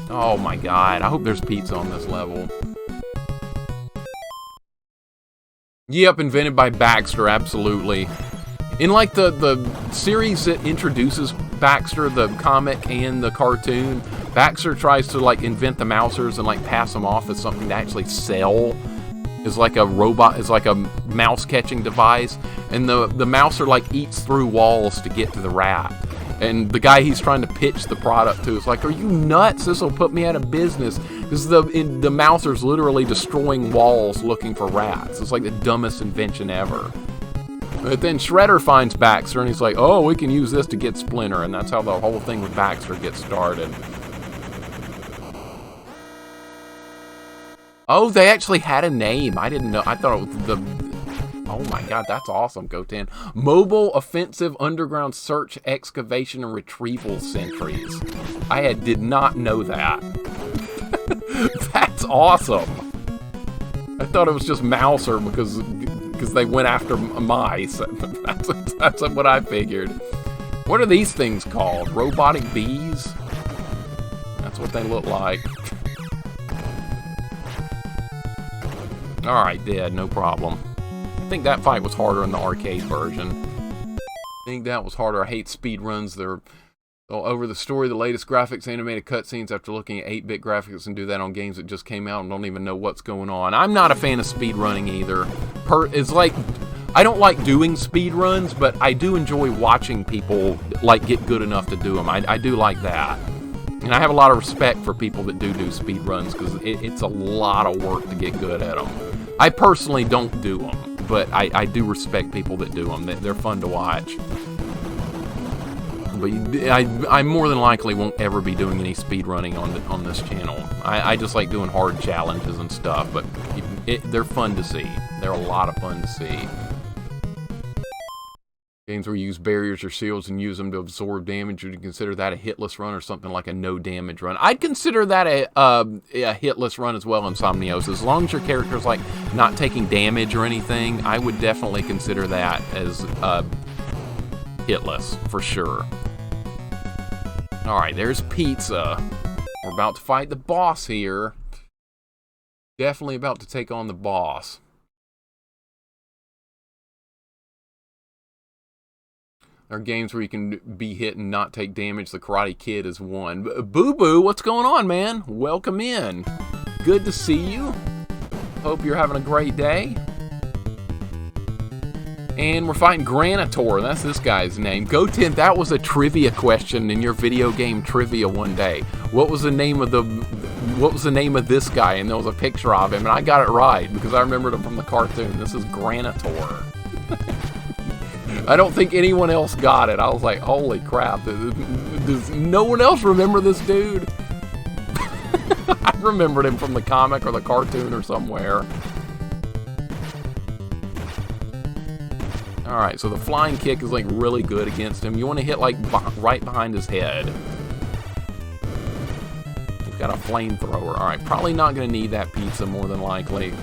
Oh my god. I hope there's pizza on this level. Yep, invented by Baxter, absolutely. In like the series that introduces Baxter, the comic and the cartoon, Baxter tries to like invent the Mousers and like pass them off as something to actually sell. Is like a robot, is like a mouse catching device, and the Mouser like eats through walls to get to the rat. And the guy he's trying to pitch the product to is like, are you nuts? This will put me out of business. Because the Mouser's literally destroying walls looking for rats. It's like the dumbest invention ever. But then Shredder finds Baxter and he's like, oh, we can use this to get Splinter. And that's how the whole thing with Baxter gets started. Oh, they actually had a name. I didn't know. I thought it was the... Oh my god, that's awesome, Goten. Mobile Offensive Underground Search, Excavation, and Retrieval Sentries. I did not know that. That's awesome. I thought it was just Mouser because because they went after mice. That's what I figured. What are these things called? Robotic bees? That's what they look like. Alright, dead, no problem. I think that fight was harder in the arcade version. I think that was harder. I hate speedruns. They're all over the story, the latest graphics, animated cutscenes after looking at 8-bit graphics and do that on games that just came out and don't even know what's going on. I'm not a fan of speedrunning either. It's like, I don't like doing speedruns, but I do enjoy watching people like get good enough to do them. I do like that. And I have a lot of respect for people that do speedruns because it's a lot of work to get good at them. I personally don't do them, but I do respect people that do them. They're fun to watch. But I more than likely won't ever be doing any speedrunning on this channel. I just like doing hard challenges and stuff, but they're fun to see. They're a lot of fun to see. Games where you use barriers or shields and use them to absorb damage, would you consider that a hitless run or something like a no damage run? I'd consider that a hitless run as well, Insomnios. As long as your character's like not taking damage or anything, I would definitely consider that as hitless for sure. Alright, there's Pizza. We're about to fight the boss here. Definitely about to take on the boss. There are games where you can be hit and not take damage. The Karate Kid is one. Boo Boo, what's going on, man? Welcome in. Good to see you. Hope you're having a great day. And we're fighting Granitor. That's this guy's name. GoTint, that was a trivia question in your video game trivia one day. What was the name of this guy? And there was a picture of him, and I got it right because I remembered him from the cartoon. This is Granitor. I don't think anyone else got it. I was like, holy crap. Does no one else remember this dude? I remembered him from the comic or the cartoon or somewhere. Alright, so the flying kick is like really good against him. You want to hit like right behind his head. He's got a flamethrower. Alright, probably not going to need that pizza more than likely.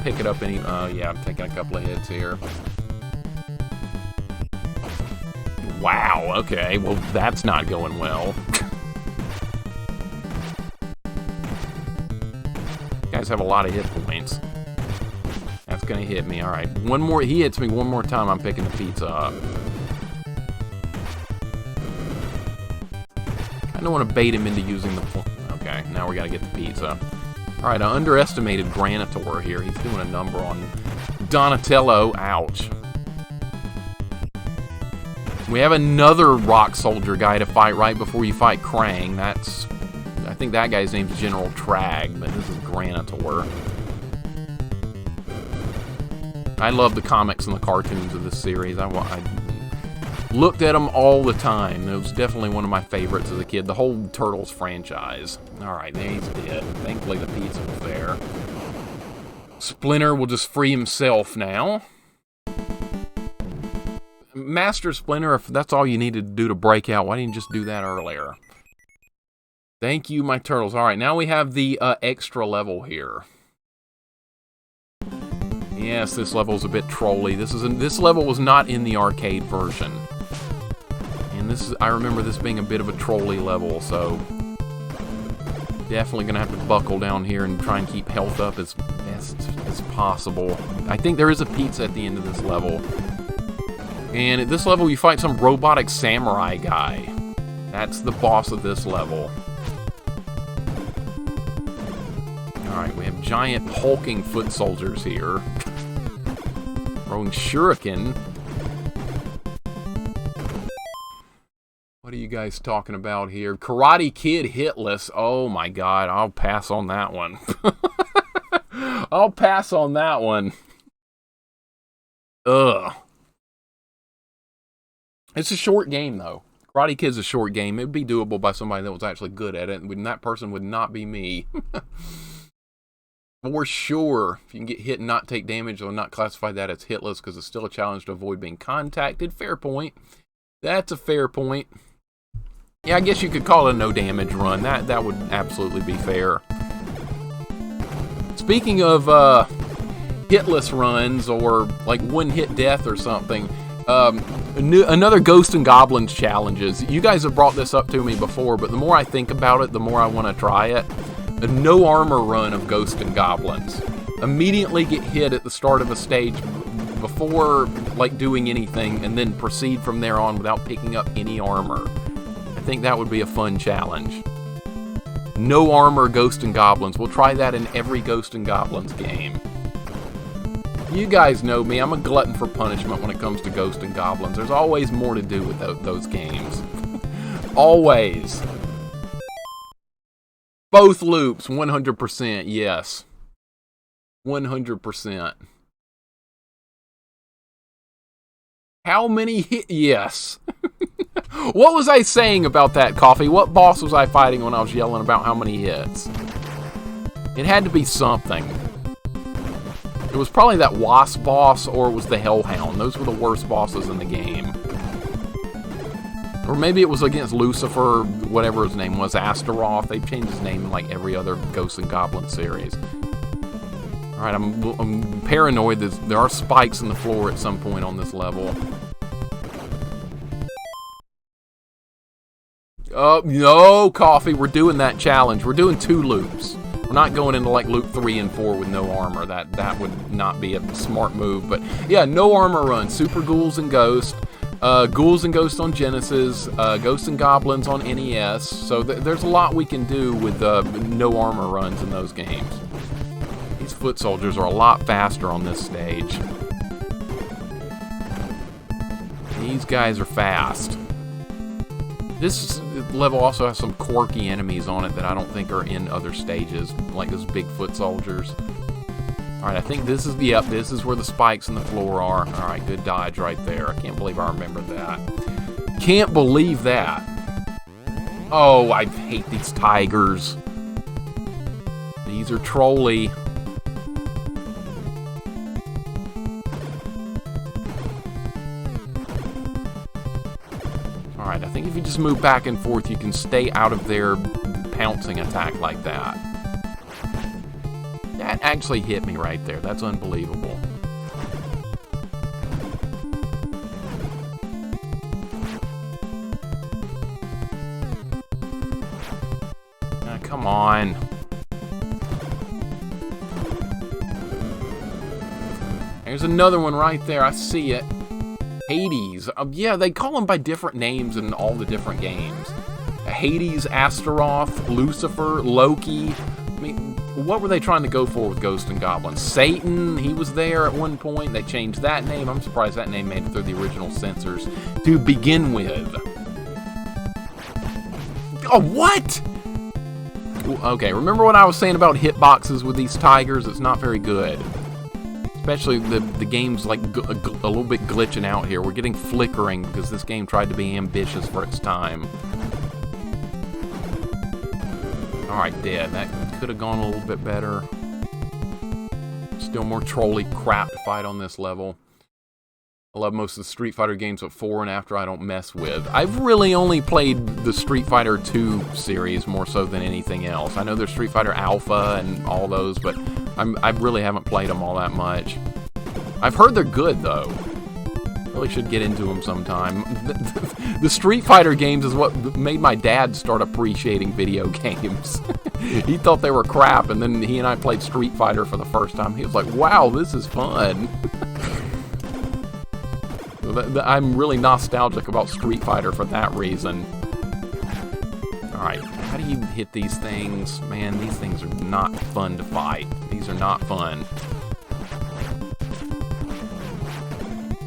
Pick it up any... yeah, I'm taking a couple of hits here. Wow, okay. Well, that's not going well. You guys have a lot of hit points. That's gonna hit me. Alright, one more. He hits me one more time, I'm picking the pizza up. I don't want to bait him into using the... Okay, now we gotta get the pizza. Alright, I underestimated Granitor here. He's doing a number on Donatello. Ouch. We have another rock soldier guy to fight right before you fight Krang. That's... I think that guy's name's General Trag, but this is Granitor. I love the comics and the cartoons of this series. I looked at them all the time. It was definitely one of my favorites as a kid. The whole Turtles franchise. Alright, there he's dead. Thankfully the pizza was there. Splinter will just free himself now. Master Splinter, if that's all you needed to do to break out, why didn't you just do that earlier? Thank you, my turtles. Alright, now we have the extra level here. Yes, this level's a bit trolly. This level was not in the arcade version. And I remember this being a bit of a trolly level, so definitely gonna have to buckle down here and try and keep health up as best as possible. I think there is a pizza at the end of this level. And at this level you fight some robotic samurai guy. That's the boss of this level. Alright, we have giant hulking foot soldiers here. Throwing shuriken. What are you guys talking about here? Karate Kid hitless. Oh my god, I'll pass on that one. I'll pass on that one. Ugh. It's a short game though. Karate Kid's a short game. It would be doable by somebody that was actually good at it, and that person would not be me. For sure, if you can get hit and not take damage, they'll not classify that as hitless because it's still a challenge to avoid being contacted. Fair point. That's a fair point. Yeah, I guess you could call it a no damage run. That would absolutely be fair. It's speaking of hitless runs or like one-hit death or something, another Ghosts and Goblins challenges. You guys have brought this up to me before, but the more I think about it, the more I want to try it. A no armor run of Ghosts and Goblins. Immediately get hit at the start of a stage before like doing anything, and then proceed from there on without picking up any armor. I think that would be a fun challenge. No armor Ghosts and Goblins. We'll try that in every Ghosts and Goblins game. You guys know me. I'm a glutton for punishment when it comes to Ghosts and Goblins. There's always more to do with those games. Always. Both loops, 100%, yes. 100%. How many hit? Yes. What was I saying about that, Coffee? What boss was I fighting when I was yelling about how many hits? It had to be something. It was probably that Wasp boss, or it was the Hellhound. Those were the worst bosses in the game. Or maybe it was against Lucifer, whatever his name was, Astaroth. They've changed his name in like every other Ghosts and Goblins series. Alright, I'm paranoid that there are spikes in the floor at some point on this level. No, Coffee, we're doing that challenge. We're doing 2 loops. We're not going into like loop 3 and 4 with no armor. That would not be a smart move. But yeah, no armor run. Super Ghouls and Ghosts. Ghouls and Ghosts on Genesis. Ghosts and Goblins on NES. So there's a lot we can do with no armor runs in those games. These foot soldiers are a lot faster on this stage. These guys are fast. This level also has some quirky enemies on it that I don't think are in other stages, like those big foot soldiers. Alright, I think this is this is where the spikes in the floor are. Alright, good dodge right there. I can't believe I remember that. Can't believe that. Oh, I hate these tigers. These are trolly. Alright, I think if you just move back and forth, you can stay out of their pouncing attack like that. That actually hit me right there. That's unbelievable. Come on. There's another one right there. I see it. Hades. Yeah, they call them by different names in all the different games. Hades, Astaroth, Lucifer, Loki. I mean, what were they trying to go for with Ghosts and Goblins? Satan, he was there at one point. They changed that name. I'm surprised that name made it through the original censors to begin with. Oh, what? Okay, remember what I was saying about hitboxes with these tigers? It's not very good. Especially the game's like a little bit glitching out here. We're getting flickering because this game tried to be ambitious for its time. Alright, dead. That could have gone a little bit better. Still more trolly crap to fight on this level. I love most of the Street Fighter games before and after I don't mess with. I've really only played the Street Fighter 2 series more so than anything else. I know there's Street Fighter Alpha and all those, but I really haven't played them all that much. I've heard they're good, though. Really should get into them sometime. The Street Fighter games is what made my dad start appreciating video games. He thought they were crap, and then he and I played Street Fighter for the first time. He was like, wow, this is fun. I'm really nostalgic about Street Fighter for that reason. Alright, how do you hit these things? Man, these things are not fun to fight. These are not fun.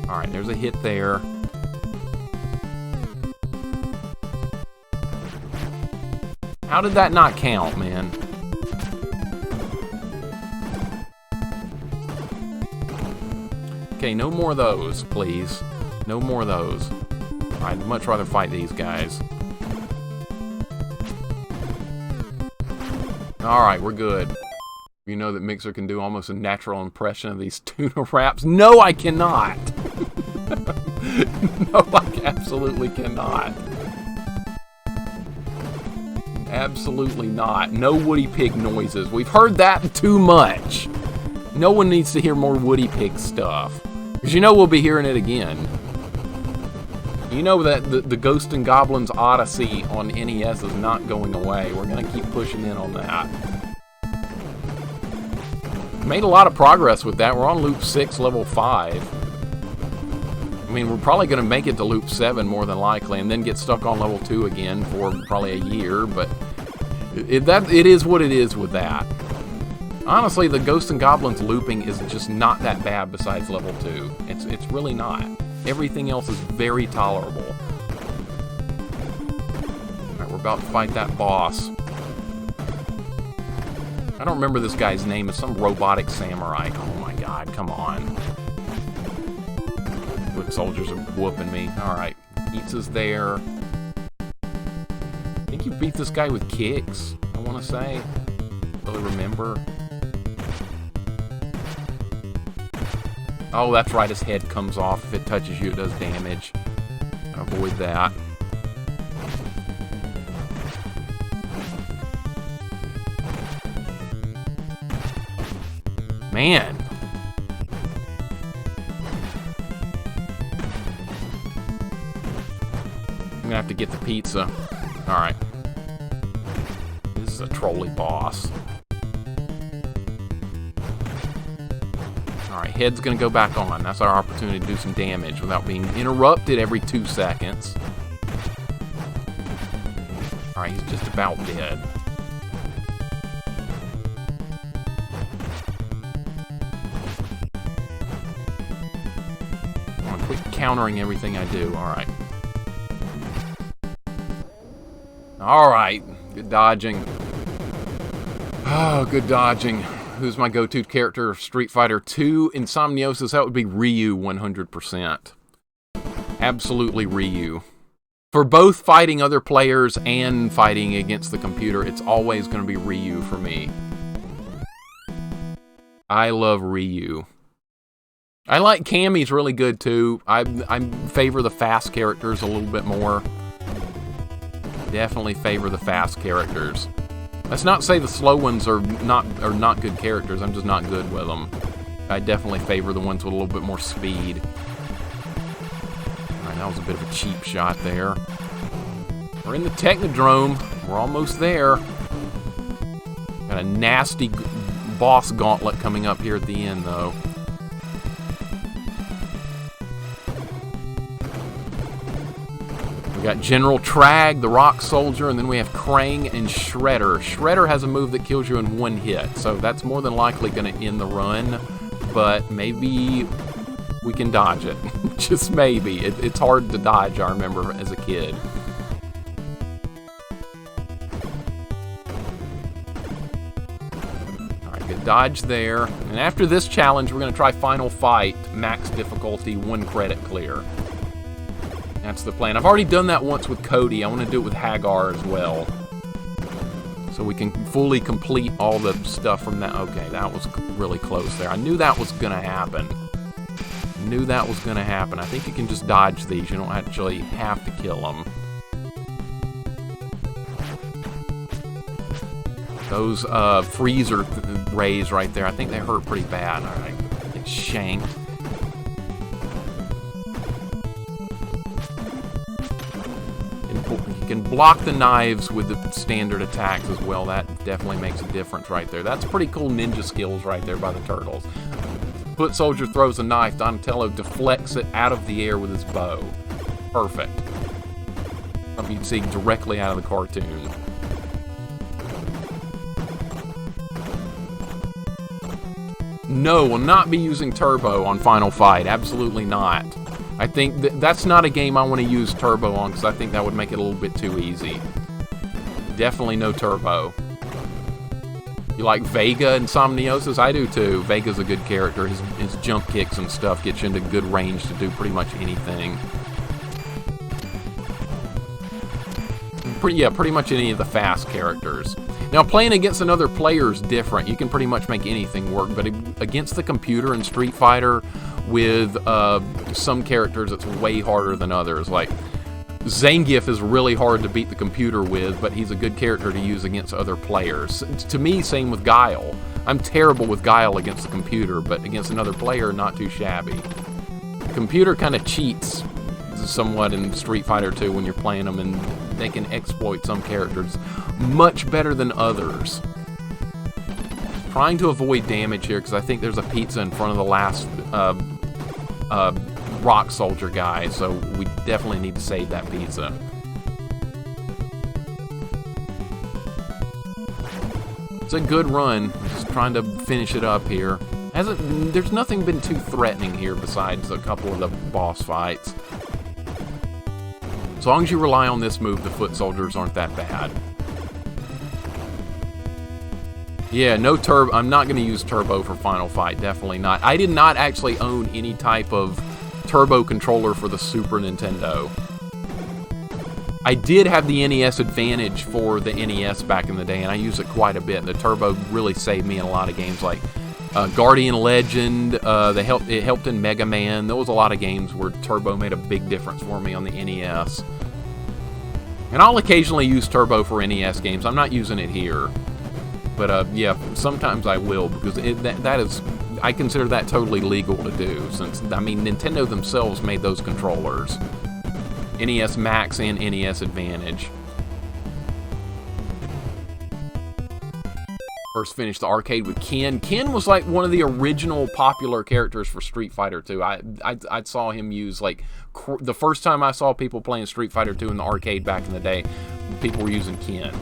Alright, there's a hit there. How did that not count, man? Okay, no more of those, please. No more of those. I'd much rather fight these guys. Alright, we're good. You know that Mixer can do almost a natural impression of these tuna wraps. No, I cannot! No, I absolutely cannot. Absolutely not. No Woody Pig noises. We've heard that too much. No one needs to hear more Woody Pig stuff. Because you know we'll be hearing it again. You know that the Ghosts and Goblins Odyssey on NES is not going away. We're going to keep pushing in on that. Made a lot of progress with that. We're on loop 6, level 5. I mean, we're probably going to make it to loop 7 more than likely, and then get stuck on level 2 again for probably a year, but it is what it is with that. Honestly, the Ghosts and Goblins looping is just not that bad besides level 2. It's really not. Everything else is very tolerable. Alright, we're about to fight that boss. I don't remember this guy's name. It's some robotic samurai. Oh my god, come on. Foot soldiers are whooping me. Alright, pizza's there. I think you beat this guy with kicks, I want to say. Really remember. Oh, that's right, his head comes off. If it touches you, it does damage. Avoid that. Man. I'm gonna have to get the pizza. Alright. This is a trolley boss. Alright, head's gonna go back on. That's our opportunity to do some damage without being interrupted every 2 seconds. Alright, he's just about dead. Come on, quit countering everything I do. Alright. Alright, good dodging. Oh, good dodging. Who's my go-to character of Street Fighter 2? Insomniosis, that would be Ryu 100%. Absolutely Ryu. For both fighting other players and fighting against the computer, it's always going to be Ryu for me. I love Ryu. I like Cammy's really good too. I favor the fast characters a little bit more. Definitely favor the fast characters. That's not to say the slow ones are not good characters. I'm just not good with them. I definitely favor the ones with a little bit more speed. Alright, that was a bit of a cheap shot there. We're in the Technodrome. We're almost there. Got a nasty boss gauntlet coming up here at the end, though. We got General Trag, the Rock Soldier, and then we have Krang and Shredder. Shredder has a move that kills you in 1 hit, so that's more than likely going to end the run, but maybe we can dodge it. Just maybe. It's hard to dodge, I remember, as a kid. Alright, good dodge there. And after this challenge, we're going to try Final Fight, max difficulty, 1 credit clear. That's the plan. I've already done that once with Cody. I want to do it with Hagar as well. So we can fully complete all the stuff from that. Okay, that was really close there. I knew that was going to happen. I think you can just dodge these. You don't actually have to kill them. Those freezer rays right there, I think they hurt pretty bad. Alright, get shanked. You can block the knives with the standard attacks as well. That definitely makes a difference right there. That's pretty cool ninja skills right there by the turtles. Foot Soldier throws a knife. Donatello deflects it out of the air with his bow. Perfect. Something you'd see directly out of the cartoon. No, will not be using Turbo on Final Fight. Absolutely not. I think that's not a game I want to use Turbo on, because I think that would make it a little bit too easy. Definitely no Turbo. You like Vega and Insomniosis? I do too. Vega's a good character. His jump kicks and stuff get you into good range to do pretty much anything. Pretty much any of the fast characters. Now, playing against another player is different. You can pretty much make anything work, but against the computer in Street Fighter, with some characters, it's way harder than others. Like, Zangief is really hard to beat the computer with, but he's a good character to use against other players. To me, same with Guile. I'm terrible with Guile against the computer, but against another player, not too shabby. The computer kind of cheats somewhat in Street Fighter 2 when you're playing them, and they can exploit some characters much better than others. Trying to avoid damage here, because I think there's a pizza in front of the last rock soldier guy, so we definitely need to save that pizza. It's a good run. Just trying to finish it up here. There's nothing been too threatening here besides a couple of the boss fights. As long as you rely on this move, the foot soldiers aren't that bad. Yeah, no turbo. I'm not going to use turbo for Final Fight. Definitely not. I did not actually own any type of turbo controller for the Super Nintendo. I did have the NES Advantage for the NES back in the day, and I use it quite a bit. The turbo really saved me in a lot of games like Guardian Legend. It helped in Mega Man. There was a lot of games where turbo made a big difference for me on the NES. And I'll occasionally use turbo for NES games. I'm not using it here. But yeah, sometimes I will, because that is, I consider that totally legal to do, since, I mean, Nintendo themselves made those controllers. NES Max and NES Advantage. First finished the arcade with Ken. Ken was like one of the original popular characters for Street Fighter 2. I saw him use, like, the first time I saw people playing Street Fighter 2 in the arcade back in the day, people were using Ken.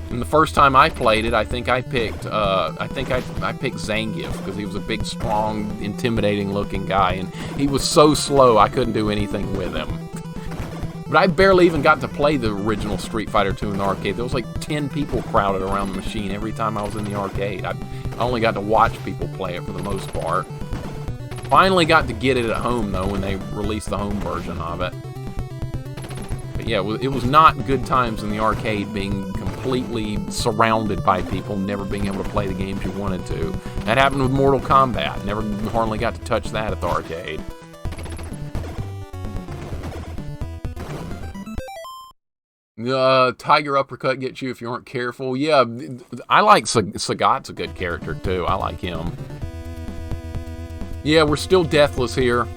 And the first time I played it, I think I picked Zangief, because he was a big, strong, intimidating-looking guy, and he was so slow I couldn't do anything with him. But I barely even got to play the original Street Fighter 2 in the arcade. There was like 10 people crowded around the machine every time I was in the arcade. I only got to watch people play it for the most part. Finally got to get it at home, though, when they released the home version of it. But yeah, it was not good times in the arcade, being completely surrounded by people, never being able to play the games you wanted to. That happened with Mortal Kombat. Never hardly got to touch that at the arcade. Tiger Uppercut gets you if you aren't careful. Yeah, I like Sagat's a good character too. I like him. Yeah, we're still deathless here.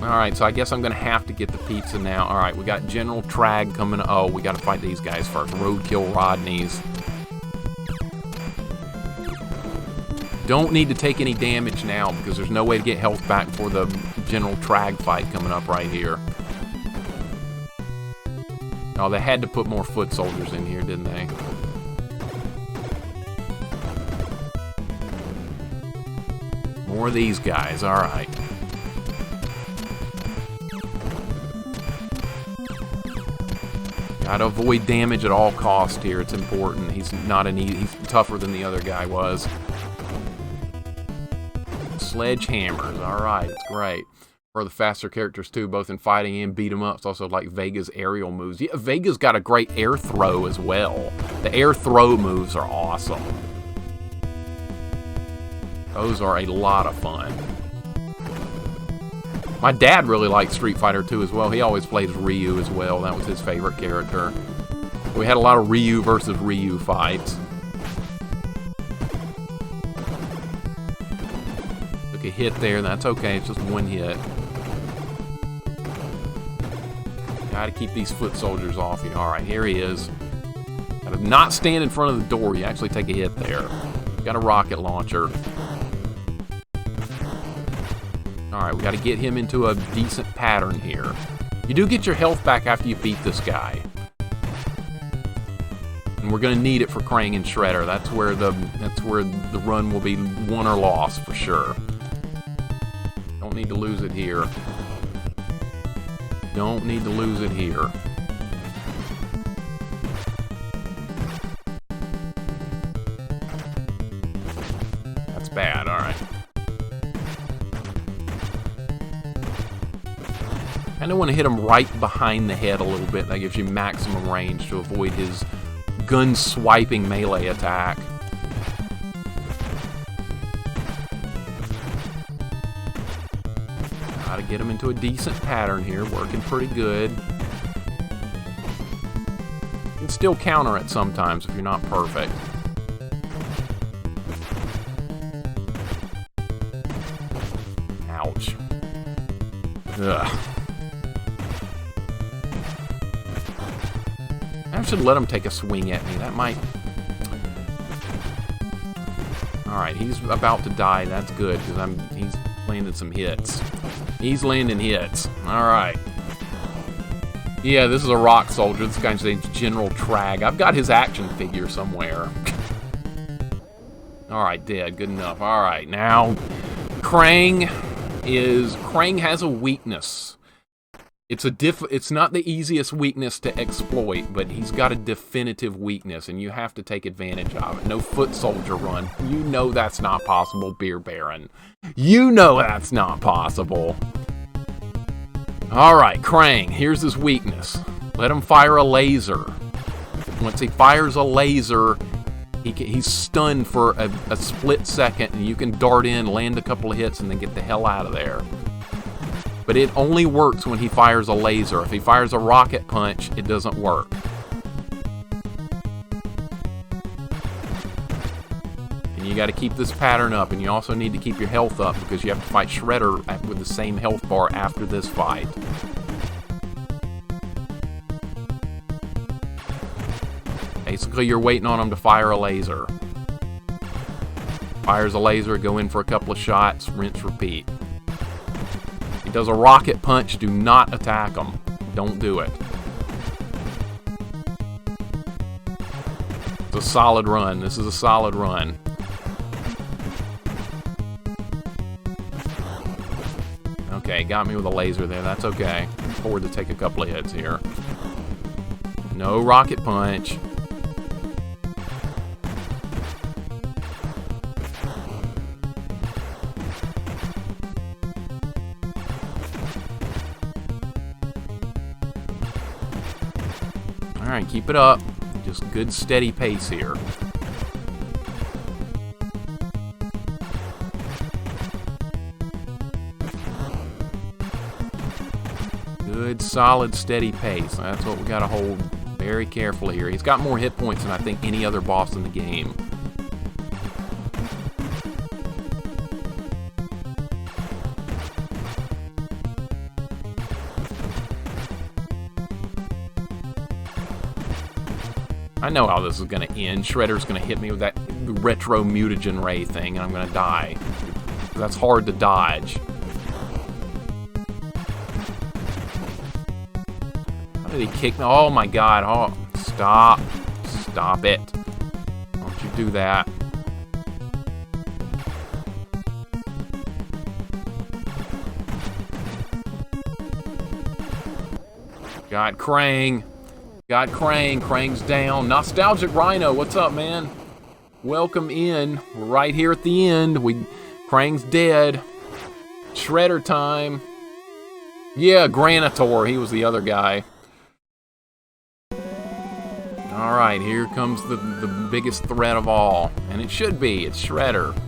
Alright, so I guess I'm going to have to get the pizza now. Alright, we got General Trag coming. Oh, we got to fight these guys first. Roadkill Rodneys. Don't need to take any damage now, because there's no way to get health back for the General Trag fight coming up right here. Oh, they had to put more foot soldiers in here, didn't they? More of these guys, alright. Gotta avoid damage at all costs here. It's important. He's tougher than the other guy was. Sledgehammers. Alright, it's great. For the faster characters too, both in fighting and beat 'em ups. Also like Vega's aerial moves. Yeah, Vega's got a great air throw as well. The air throw moves are awesome. Those are a lot of fun. My dad really liked Street Fighter 2 as well. He always played as Ryu as well. That was his favorite character. We had a lot of Ryu versus Ryu fights. Took a hit there. That's okay. It's just one hit. Gotta keep these foot soldiers off you. Alright, here he is. Gotta not stand in front of the door. You actually take a hit there. Got a rocket launcher. Alright, we got to get him into a decent pattern here. You do get your health back after you beat this guy. And we're going to need it for Krang and Shredder. That's where the run will be won or lost for sure. Don't need to lose it here. Don't need to lose it here. That's bad, alright. I kind of want to hit him right behind the head a little bit. That gives you maximum range to avoid his gun-swiping melee attack. Gotta get him into a decent pattern here. Working pretty good. You can still counter it sometimes if you're not perfect. Ouch. Ugh. I should let him take a swing at me. That might... Alright, he's about to die. That's good, because he's landed some hits. He's landing hits. Alright. Yeah, this is a rock soldier. This guy's name's General Trag. I've got his action figure somewhere. Alright, dead. Good enough. Alright, now... Krang has a weakness. It's not the easiest weakness to exploit, but he's got a definitive weakness, and you have to take advantage of it. No foot soldier run. You know that's not possible, Beer Baron. You know that's not possible. Alright, Krang, here's his weakness. Let him fire a laser. Once he fires a laser, he's stunned for a split second, and you can dart in, land a couple of hits, and then get the hell out of there. But it only works when he fires a laser. If he fires a rocket punch, it doesn't work. And you got to keep this pattern up, and you also need to keep your health up because you have to fight Shredder with the same health bar after this fight. Basically, you're waiting on him to fire a laser. Fires a laser, go in for a couple of shots, rinse, repeat. He does a rocket punch, do not attack him. Don't do it. It's a solid run. This is a solid run. Okay, got me with a laser there. That's okay. Forward to take a couple of hits here. No rocket punch. Alright, keep it up. Just good steady pace here. Good, solid, steady pace. That's what we gotta hold very carefully here. He's got more hit points than I think any other boss in the game. I know how this is going to end. Shredder's going to hit me with that retro mutagen ray thing, and I'm going to die. That's hard to dodge. How did he kick me? Oh my god. Oh, stop. Stop it. Don't you do that. Got Krang. Got Krang. Krang's down. Nostalgic Rhino, what's up, man? Welcome in. We're right here at the end. Krang's dead. Shredder time. Yeah, Granitor. He was the other guy. Alright, here comes the biggest threat of all. And it should be. It's Shredder.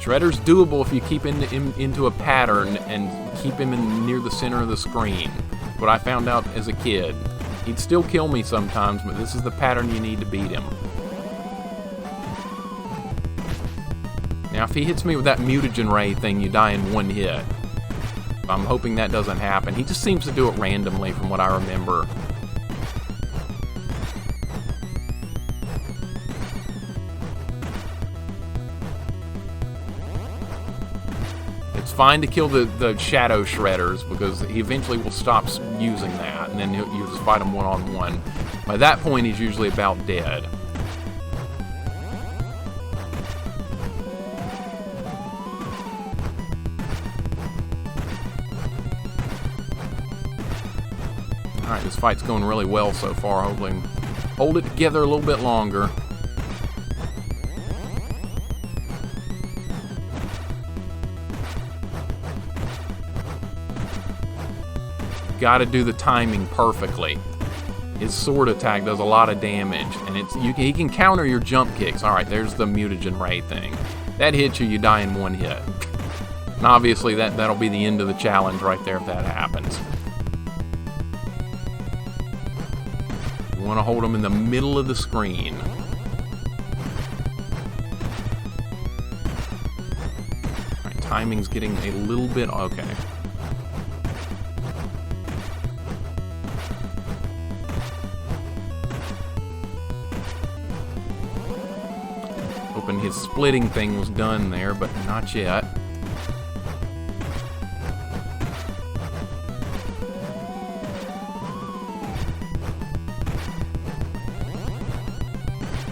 Shredder's doable if you keep him into a pattern and keep him near the center of the screen. What I found out as a kid. He'd still kill me sometimes, but this is the pattern you need to beat him. Now, if he hits me with that mutagen ray thing, you die in one hit. I'm hoping that doesn't happen. He just seems to do it randomly from what I remember. It's fine to kill the Shadow Shredders because he eventually will stop using that, and then you'll just fight him one-on-one. By that point, he's usually about dead. Alright, this fight's going really well so far. Hopefully, hold it together a little bit longer. Gotta do the timing perfectly. His sword attack does a lot of damage, and he can counter your jump kicks. Alright, there's the mutagen ray thing. That hits you, you die in one hit. And obviously that'll be the end of the challenge right there if that happens. You want to hold them in the middle of the screen. Alright, timing's getting a little bit... okay. Hoping his splitting thing was done there, but not yet.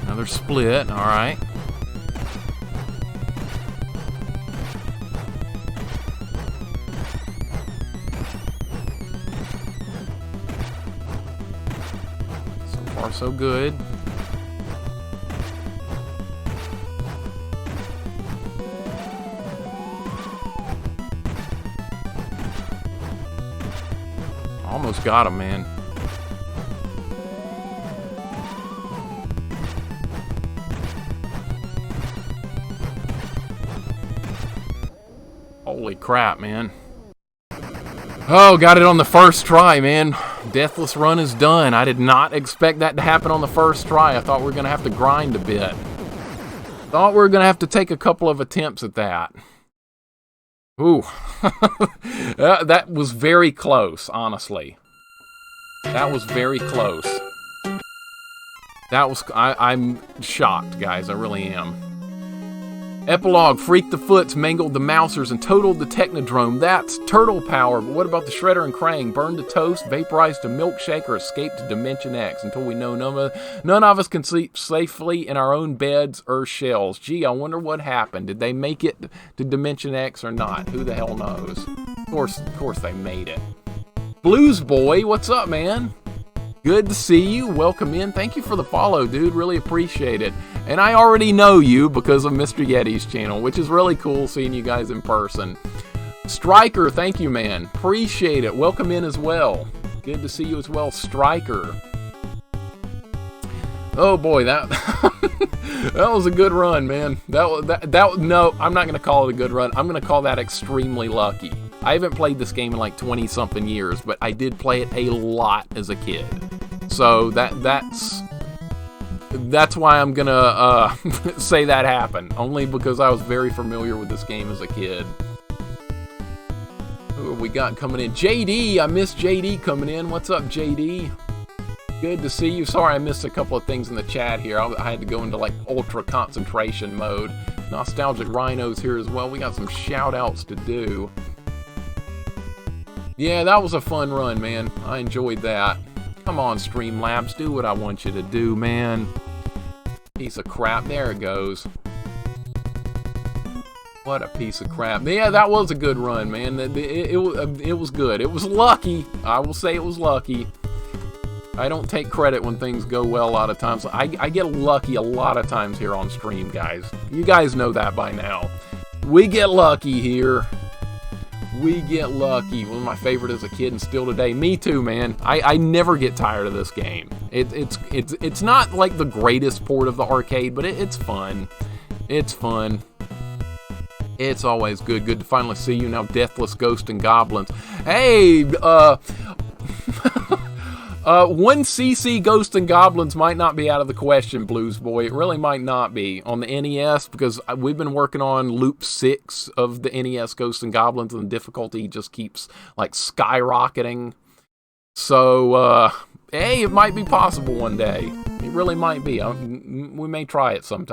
Another split, alright. So far, so good. Almost got him, man. Holy crap, man. Oh, got it on the first try, man. Deathless run is done. I did not expect that to happen on the first try. I thought we were going to have to grind a bit. Thought we were going to have to take a couple of attempts at that. Ooh. That was very close, honestly. That was very close. That was... I'm shocked, guys. I really am. Epilogue, Freak the Foots, mangled the Mousers, and totaled the Technodrome. That's turtle power, but what about the Shredder and Krang? Burned to toast, vaporized to milkshake, or escaped to Dimension X? Until we know none of us can sleep safely in our own beds or shells. Gee, I wonder what happened. Did they make it to Dimension X or not? Who the hell knows? Of course they made it. Blues Boy, what's up, man? Good to see you. Welcome in. Thank you for the follow, dude. Really appreciate it. And I already know you because of Mr. Yeti's channel, which is really cool seeing you guys in person. Striker, thank you, man. Appreciate it. Welcome in as well. Good to see you as well, Striker. Oh boy, that that was a good run, man. No, I'm not gonna call it a good run. I'm gonna call that extremely lucky. I haven't played this game in like 20-something years, but I did play it a lot as a kid. So that's why I'm gonna say that happened. Only because I was very familiar with this game as a kid. Who have we got coming in? JD, I missed JD coming in. What's up, JD? Good to see you. Sorry I missed a couple of things in the chat here. I had to go into like ultra concentration mode. Nostalgic Rhino's here as well. We got some shout-outs to do. Yeah, that was a fun run, man. I enjoyed that. Come on, Streamlabs, do what I want you to do, man. Piece of crap. There it goes. What a piece of crap. Yeah, that was a good run, man. It was good. It was lucky. I will say it was lucky. I don't take credit when things go well a lot of times. I get lucky a lot of times here on stream, guys. You guys know that by now. We get lucky here. We get lucky. One of my favorite as a kid and still today. Me too, man. I never get tired of this game. It's not like the greatest port of the arcade, but it's fun. It's fun. It's always good. Good to finally see you now, Deathless, Ghost, and Goblins. Hey, 1cc Ghost and Goblins might not be out of the question, Blues Boy. It really might not be on the NES because we've been working on Loop 6 of the NES Ghost and Goblins and the difficulty just keeps like skyrocketing. So, hey, it might be possible one day. It really might be. We may try it sometime.